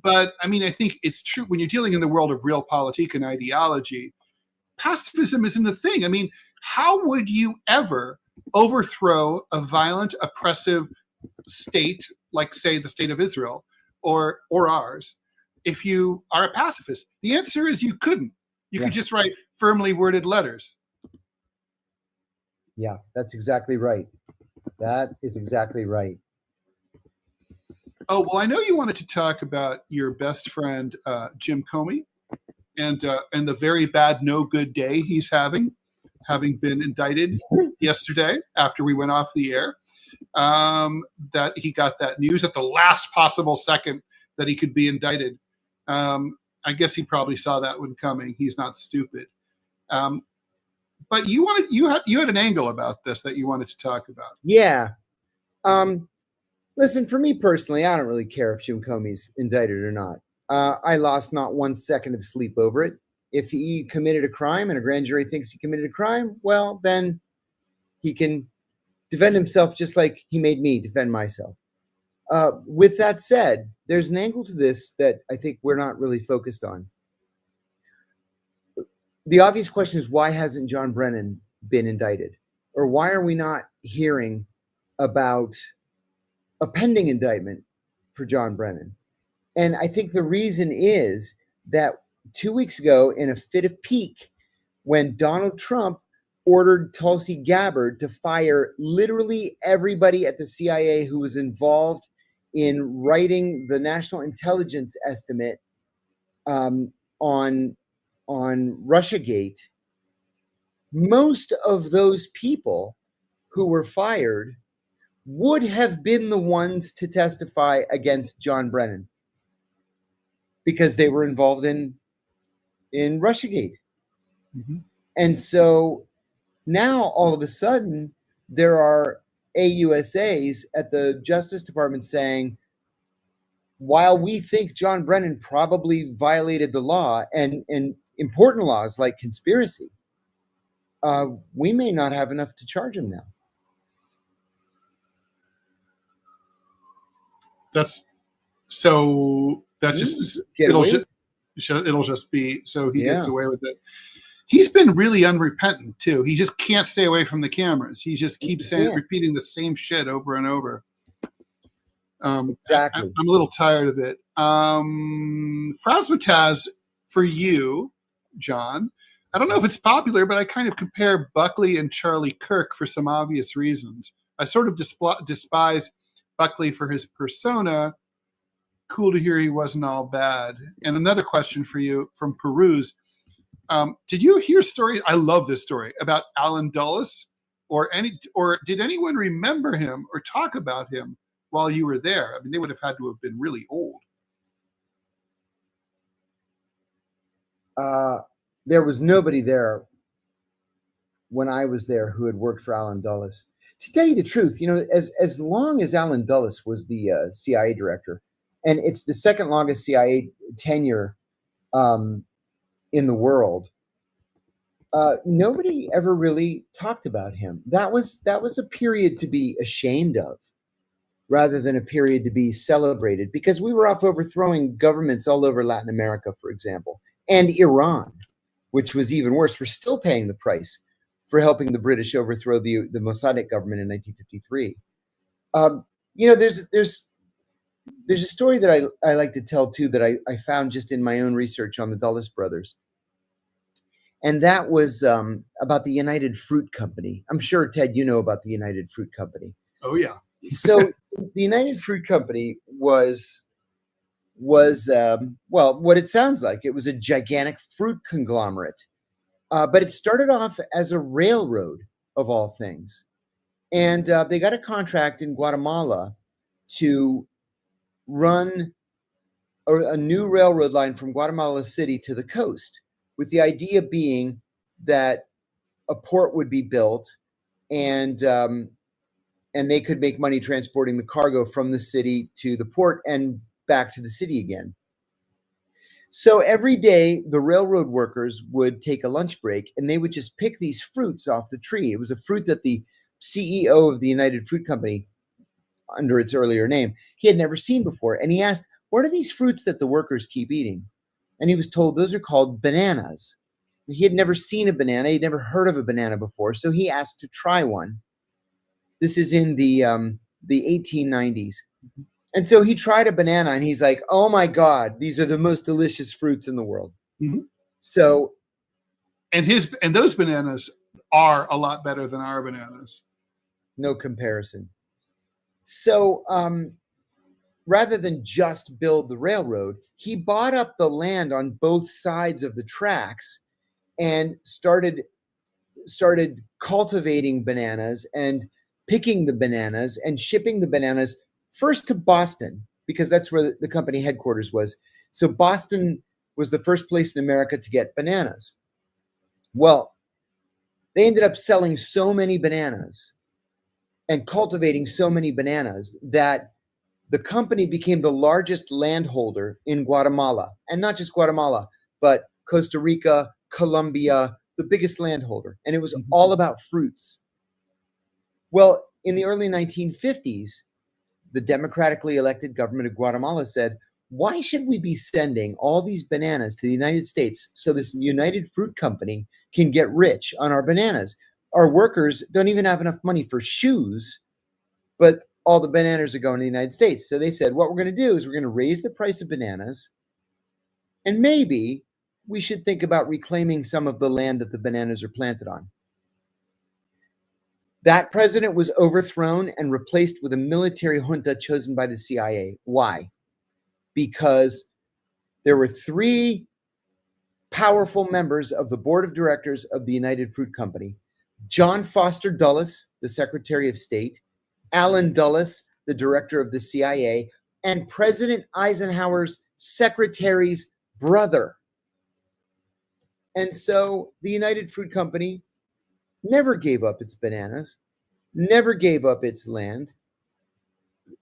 A: But I mean, I think it's true when you're dealing in the world of realpolitik and ideology, pacifism isn't a thing. I mean, how would you ever overthrow a violent, oppressive state, like say the state of Israel or ours, if you are a pacifist? The answer is you couldn't. You could just write firmly worded letters.
B: Yeah, that's exactly right. That is exactly right.
A: Oh, well, I know you wanted to talk about your best friend, Jim Comey, and the very bad, no good day he's having been indicted yesterday after we went off the air. That he got that news at the last possible second that he could be indicted. I guess he probably saw that one coming. He's not stupid. But you had an angle about this that you wanted to talk about.
B: Yeah. Listen, for me personally, I don't really care if Jim Comey's indicted or not. I lost not 1 second of sleep over it. If he committed a crime and a grand jury thinks he committed a crime, well, then he can defend himself just like he made me defend myself. With that said, there's an angle to this that I think we're not really focused on. The obvious question is, why hasn't John Brennan been indicted? Or why are we not hearing about a pending indictment for John Brennan? And I think the reason is that 2 weeks ago, in a fit of pique, when Donald Trump ordered Tulsi Gabbard to fire literally everybody at the CIA who was involved in writing the national intelligence estimate on Russiagate, most of those people who were fired would have been the ones to testify against John Brennan because they were involved in Russiagate.
A: Mm-hmm.
B: And so now all of a sudden there are AUSAs at the Justice Department saying, while we think John Brennan probably violated the law and important laws like conspiracy, we may not have enough to charge him now. It'll
A: just be so he gets away with it. He's been really unrepentant too. He just can't stay away from the cameras. He just keeps repeating the same shit over and over.
B: Exactly.
A: I'm a little tired of it. Razzmatazz for you, John. I don't know if it's popular, but I kind of compare Buckley and Charlie Kirk for some obvious reasons. I sort of despise Buckley for his persona. Cool to hear he wasn't all bad. And another question for you from Peruse. Did you hear stories? I love this story about Alan Dulles, or did anyone remember him or talk about him while you were there? I mean, they would have had to have been really old.
B: There was nobody there when I was there who had worked for Alan Dulles. To tell you the truth, as long as Alan Dulles was the CIA director, and it's the second longest CIA tenure in the world, nobody ever really talked about him. That was a period to be ashamed of, rather than a period to be celebrated, because we were off overthrowing governments all over Latin America, for example, and Iran, which was even worse. We're still paying the price for helping the British overthrow the Mossadegh government in 1953. There's a story that I like to tell too that I found just in my own research on the Dulles brothers. And that was about the United Fruit Company. I'm sure, Ted, you know about the United Fruit Company.
A: Oh, yeah.
B: So the United Fruit Company was what it sounds like. It was a gigantic fruit conglomerate. But it started off as a railroad, of all things. And they got a contract in Guatemala to run a new railroad line from Guatemala City to the coast, with the idea being that a port would be built and they could make money transporting the cargo from the city to the port and back to the city again. So every day, the railroad workers would take a lunch break and they would just pick these fruits off the tree. It was a fruit that the CEO of the United Fruit Company, under its earlier name, he had never seen before. And he asked, what are these fruits that the workers keep eating? And he was told those are called bananas. He had never seen a banana. He'd never heard of a banana before. So he asked to try one. This is in the 1890s. And so he tried a banana and he's like, oh my God, these are the most delicious fruits in the world.
A: Mm-hmm.
B: So.
A: And those bananas are a lot better than our bananas.
B: No comparison. So rather than just build the railroad, he bought up the land on both sides of the tracks and started cultivating bananas and picking the bananas and shipping the bananas first to Boston, because that's where the company headquarters was. So Boston was the first place in America to get bananas. Well, they ended up selling so many bananas and cultivating so many bananas that the company became the largest landholder in Guatemala. And not just Guatemala, but Costa Rica, Colombia, the biggest landholder. And it was all about fruits. Well, in the early 1950s, the democratically elected government of Guatemala said, why should we be sending all these bananas to the United States so this United Fruit Company can get rich on our bananas? Our workers don't even have enough money for shoes, but all the bananas are going to the United States. So they said, what we're going to do is we're going to raise the price of bananas, and maybe we should think about reclaiming some of the land that the bananas are planted on. That president was overthrown and replaced with a military junta chosen by the CIA. Why? Because there were 3 powerful members of the board of directors of the United Fruit Company: John Foster Dulles, the Secretary of State, Allen Dulles, the director of the CIA, and President Eisenhower's secretary's brother. And so the United Fruit Company never gave up its bananas, never gave up its land.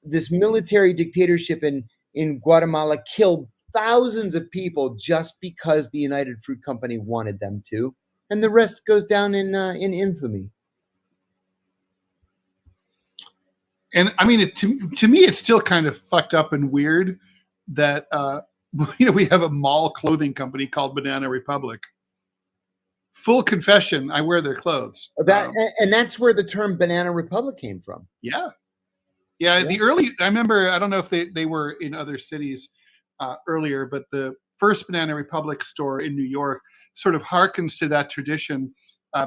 B: This military dictatorship in Guatemala killed thousands of people just because the United Fruit Company wanted them to, and the rest goes down in infamy.
A: And I mean, to me, it's still kind of fucked up and weird that we have a mall clothing company called Banana Republic. Full confession, I wear their clothes.
B: And that's where the term Banana Republic came from.
A: Yeah. I remember, I don't know if they were in other cities earlier, but the first Banana Republic store in New York sort of harkens to that tradition.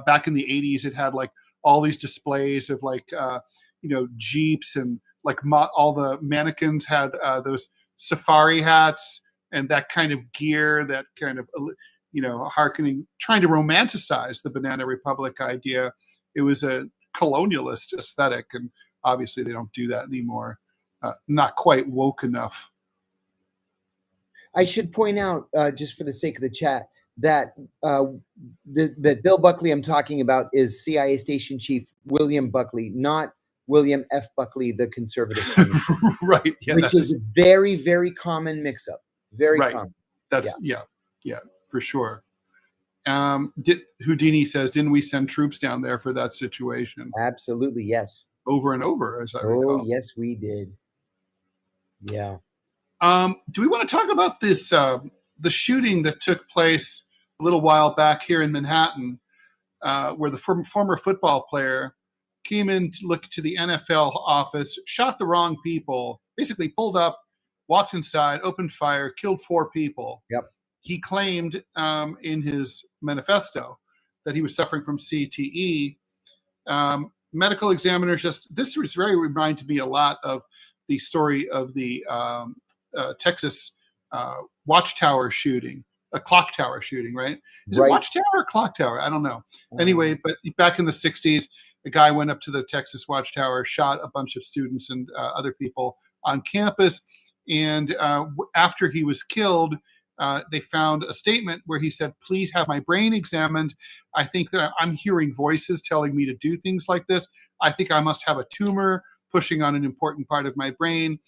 A: Back in the 80s, it had like all these displays of like, Jeeps, and like all the mannequins had those safari hats and that kind of gear, that kind of, hearkening, trying to romanticize the Banana Republic idea. It was a colonialist aesthetic, and obviously they don't do that anymore. Not quite woke enough.
B: I should point out, just for the sake of the chat, that that Bill Buckley I'm talking about is CIA Station Chief William Buckley, not William F. Buckley, the conservative.
A: Right. Yeah,
B: which is a very, very common mix-up. Very common.
A: That's yeah, for sure. Houdini says, didn't we send troops down there for that situation?
B: Absolutely, yes.
A: Over and over, as I recall.
B: Oh, yes, we did. Yeah.
A: Do we want to talk about this, the shooting that took place a little while back here in Manhattan, where the former football player came in to look to the NFL office, shot the wrong people, basically pulled up, walked inside, opened fire, killed 4 people.
B: Yep.
A: He claimed in his manifesto that he was suffering from C.T.E. Medical examiners this was reminded me a lot of the story of the Texas watchtower shooting, a clock tower shooting, right? Is it watchtower or clock tower? I don't know. Anyway, but back in the 60s, a guy went up to the Texas watchtower, shot a bunch of students and other people on campus. And after he was killed, they found a statement where he said, please have my brain examined. I think that I'm hearing voices telling me to do things like this. I think I must have a tumor pushing on an important part of my brain.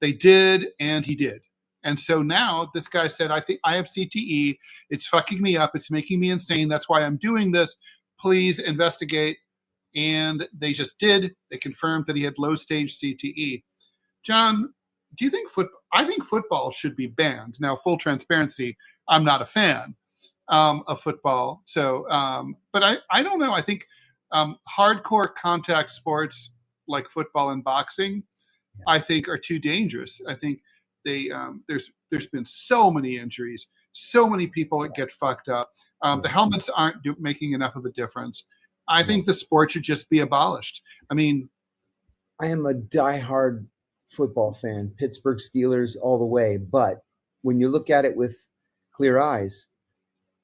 A: They did, and he did. And so now this guy said, I think I have C.T.E. It's fucking me up. It's making me insane. That's why I'm doing this. Please investigate. And they just did. They confirmed that he had low stage C.T.E. John, do you think I think football should be banned. Now, full transparency, I'm not a fan of football. So, but I don't know. I think hardcore contact sports like football and boxing, I think, are too dangerous. I think there's been so many injuries, so many people that get fucked up. The helmets aren't making enough of a difference. I think the sport should just be abolished. I mean,
B: I am a diehard football fan, Pittsburgh Steelers all the way. But when you look at it with clear eyes,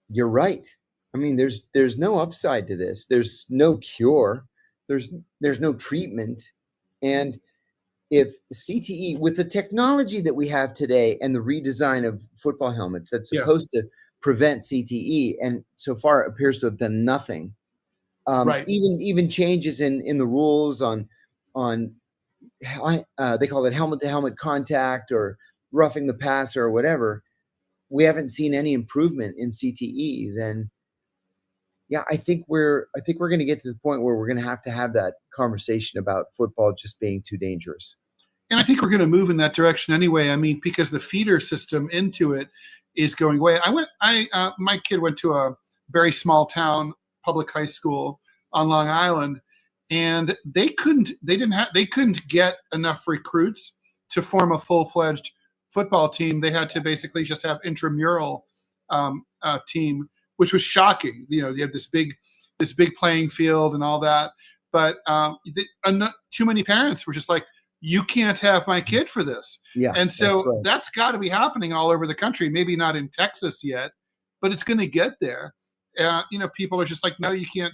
B: you're right. I mean, there's no upside to this. There's no cure. There's no treatment. And if C.T.E, with the technology that we have today and the redesign of football helmets that's supposed to prevent C.T.E, and so far it appears to have done nothing. Even changes in the rules on they call it helmet to helmet contact or roughing the passer or whatever. We haven't seen any improvement in C.T.E. Then, I think we're going to get to the point where we're going to have that conversation about football just being too dangerous.
A: And I think we're going to move in that direction anyway. I mean, because the feeder system into it is going away. My kid went to a very small town public high school on Long Island, and they couldn't get enough recruits to form a full-fledged football team. They had to basically just have intramural team, which was shocking. You had this big playing field and all that, but too many parents were just like, you can't have my kid for this. And so that's got to be happening all over the country. Maybe not in Texas yet, but it's going to get there. People are just like, no, you can't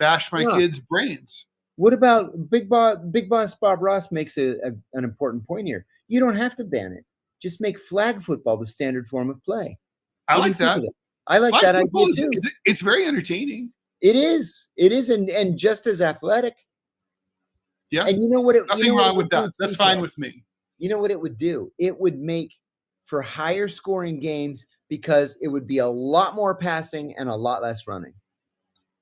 A: bash my kids' brains.
B: What about Big Boss Bob Ross makes an important point here. You don't have to ban it. Just make flag football the standard form of play.
A: I like that.
B: I like that idea too.
A: It's very entertaining.
B: It is, and just as athletic.
A: Yeah.
B: And you know what?
A: Nothing wrong with that. That's fine with me. You
B: know what it would do? It would make for higher scoring games because it would be a lot more passing and a lot less running.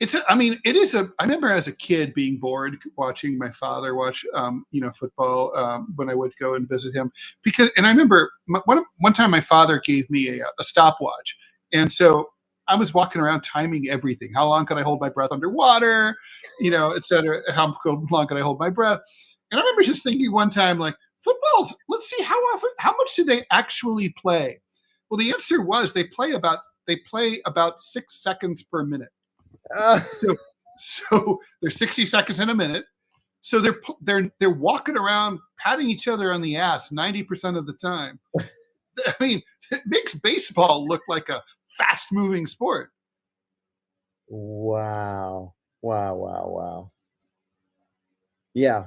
A: I remember as a kid being bored watching my father watch, football when I would go and visit him and I remember one time my father gave me a stopwatch. And so I was walking around timing everything. How long could I hold my breath underwater, et cetera. How long could I hold my breath? And I remember just thinking one time, like, footballs, let's see how much do they actually play? Well, the answer was they play about 6 seconds per minute. So there's 60 seconds in a minute. So they're walking around patting each other on the ass 90% of the time. I mean, it makes baseball look like a fast-moving sport.
B: Wow. Yeah,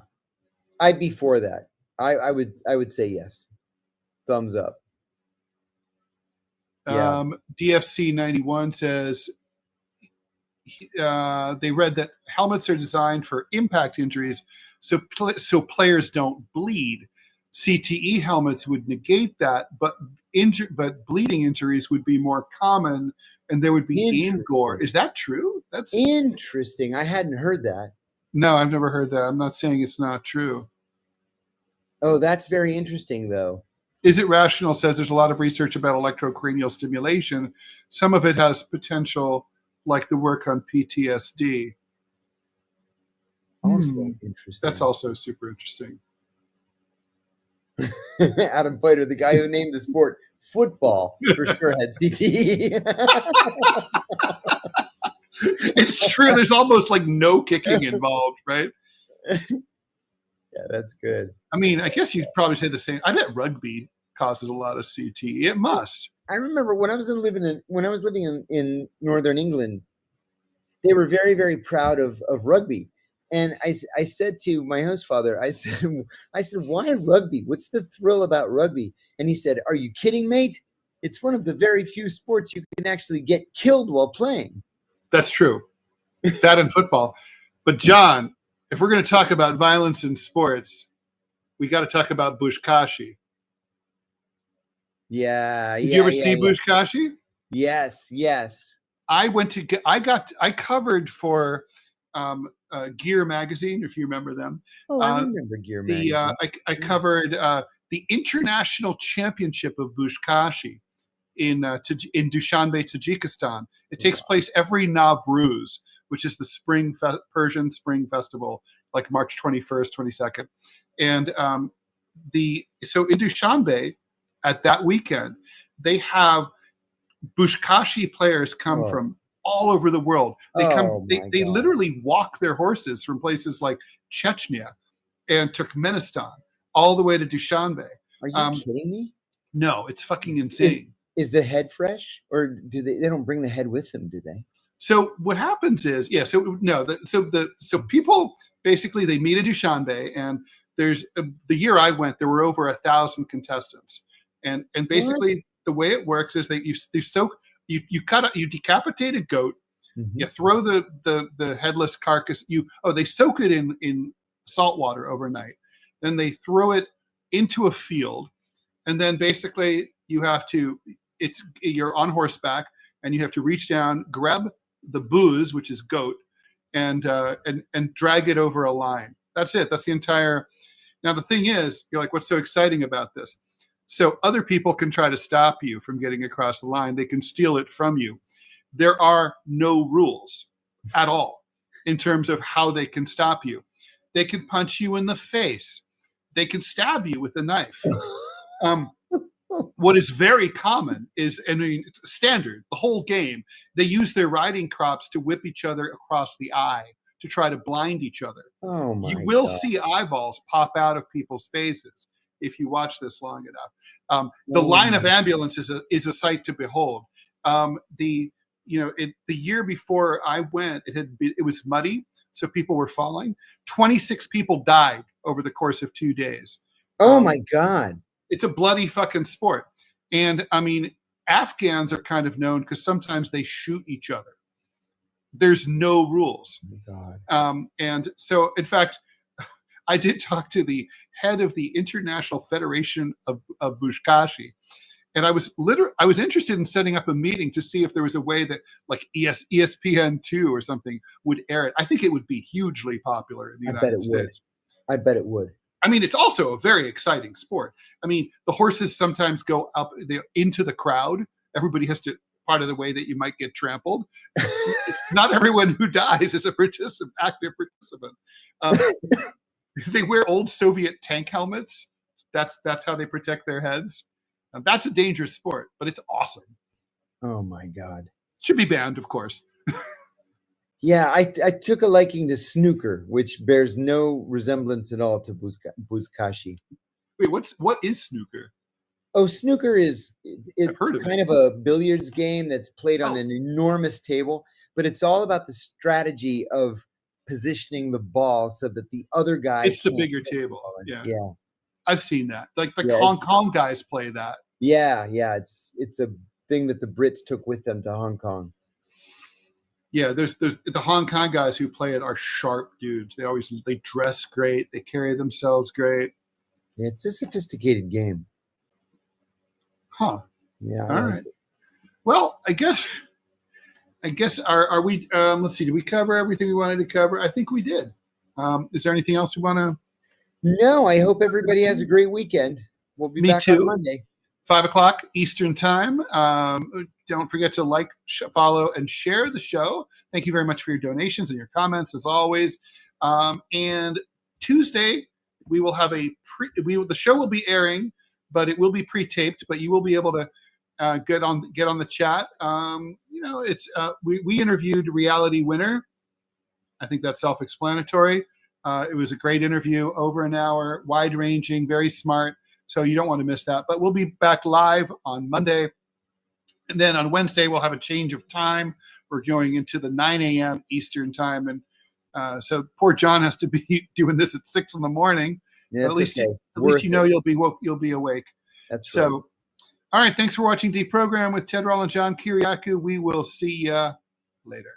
B: I'd be for that. I would say yes. Thumbs up.
A: Yeah. DFC 91 says they read that helmets are designed for impact injuries, so players don't bleed. C.T.E. helmets would negate that, but bleeding injuries would be more common, and there would be game gore. Is that true? That's
B: interesting. I hadn't heard that.
A: No, I've never heard that. I'm not saying it's not true.
B: Oh, that's very interesting, though.
A: Is It Rational says there's a lot of research about electrocranial stimulation. Some of it has potential, like the work on PTSD.
B: Also interesting.
A: That's also super interesting.
B: Adam Fighter, the guy who named the sport football, for sure had C.T.E.
A: It's true. There's almost like no kicking involved, right?
B: Yeah, that's good.
A: I mean, I guess you'd probably say the same. I bet rugby causes a lot of C.T.E. It must.
B: I remember when I was living in Northern England, they were very, very proud of rugby. And I said to my host father, I said, why rugby? What's the thrill about rugby? And he said, are you kidding, mate? It's one of the very few sports you can actually get killed while playing.
A: That's true. That and football. But John, if we're going to talk about violence in sports, we got to talk about Buzkashi.
B: Yeah.
A: Did you ever see Buzkashi?
B: Yes.
A: I covered for Gear magazine, if you remember them.
B: Oh, I remember Gear magazine.
A: I covered the International Championship of Buzkashi in Dushanbe, Tajikistan. It takes place every Nowruz, which is the Persian spring festival, like March 21st, 22nd. And so in Dushanbe, at that weekend, they have Buzkashi players come from all over the world. They literally walk their horses from places like Chechnya and Turkmenistan all the way to Dushanbe.
B: Are you kidding me?
A: No, it's fucking insane.
B: Is the head fresh, or do they don't bring the head with them, do they?
A: So what happens is, so people basically, they meet in Dushanbe, and there's the year I went, there were over 1,000 contestants. And basically the way it works is that you decapitate a goat, you throw the headless carcass, they soak it in salt water overnight. Then they throw it into a field, and then basically you're on horseback, and you have to reach down, grab the booze, which is goat, and drag it over a line. That's it. That's the entire. Now the thing is, you're like, what's so exciting about this? So other people can try to stop you from getting across the line. They can steal it from you. There are no rules at all in terms of how they can stop you. They can punch you in the face. They can stab you with a knife. What is very common is, it's standard, the whole game, they use their riding crops to whip each other across the eye to try to blind each other. You will see eyeballs pop out of people's faces if you watch this long enough. The line of ambulances is a sight to behold. The year before I went, it was muddy, so people were falling. 26 people died over the course of 2 days.
B: Oh my God.
A: It's a bloody fucking sport. And Afghans are kind of known because sometimes they shoot each other. There's no rules.
B: Oh God.
A: And so, in fact, I did talk to the head of the International Federation of Buzkashi. And I was interested in setting up a meeting to see if there was a way that like ESPN2 or something would air it. I think it would be hugely popular in the United States.
B: I bet it would.
A: It's also a very exciting sport. The horses sometimes go up into the crowd. Everybody has to, part of the way that you might get trampled. Not everyone who dies is a active participant. They wear old Soviet tank helmets. That's how they protect their heads. That's a dangerous sport, but it's awesome.
B: Oh my God.
A: Should be banned, of course.
B: Yeah, I took a liking to snooker, which bears no resemblance at all to Buzkashi.
A: Wait, what is snooker?
B: Oh, snooker it's kind of a billiards game that's played on an enormous table, but it's all about the strategy of positioning the ball so that the other guy.
A: It's the bigger table.
B: Yeah.
A: I've seen that. Like Hong Kong guys play that.
B: Yeah. It's a thing that the Brits took with them to Hong Kong.
A: Yeah, there's the Hong Kong guys who play it are sharp dudes. They dress great. They carry themselves great.
B: Yeah, it's a sophisticated game.
A: Huh.
B: Yeah.
A: All right. Well, I guess are we? Let's see. Did we cover everything we wanted to cover? I think we did. Is there anything else we want to?
B: No. I hope everybody has a great weekend. We'll be back on Monday.
A: 5:00 Eastern time. Don't forget to like, follow, and share the show. Thank you very much for your donations and your comments, as always. And Tuesday we will have the show will be airing, but it will be pre-taped. But you will be able to get on the chat. We interviewed Reality Winner. I think that's self-explanatory. It was a great interview, over an hour, wide-ranging, very smart. So you don't want to miss that. But we'll be back live on Monday. And then on Wednesday, we'll have a change of time. We're going into the 9 a.m. Eastern time. And so poor John has to be doing this at 6 in the morning.
B: Yeah,
A: but at least you'll be awake.
B: That's
A: so.
B: Right.
A: All right. Thanks for watching DeProgram with Ted Rall and John Kiriakou. We will see you later.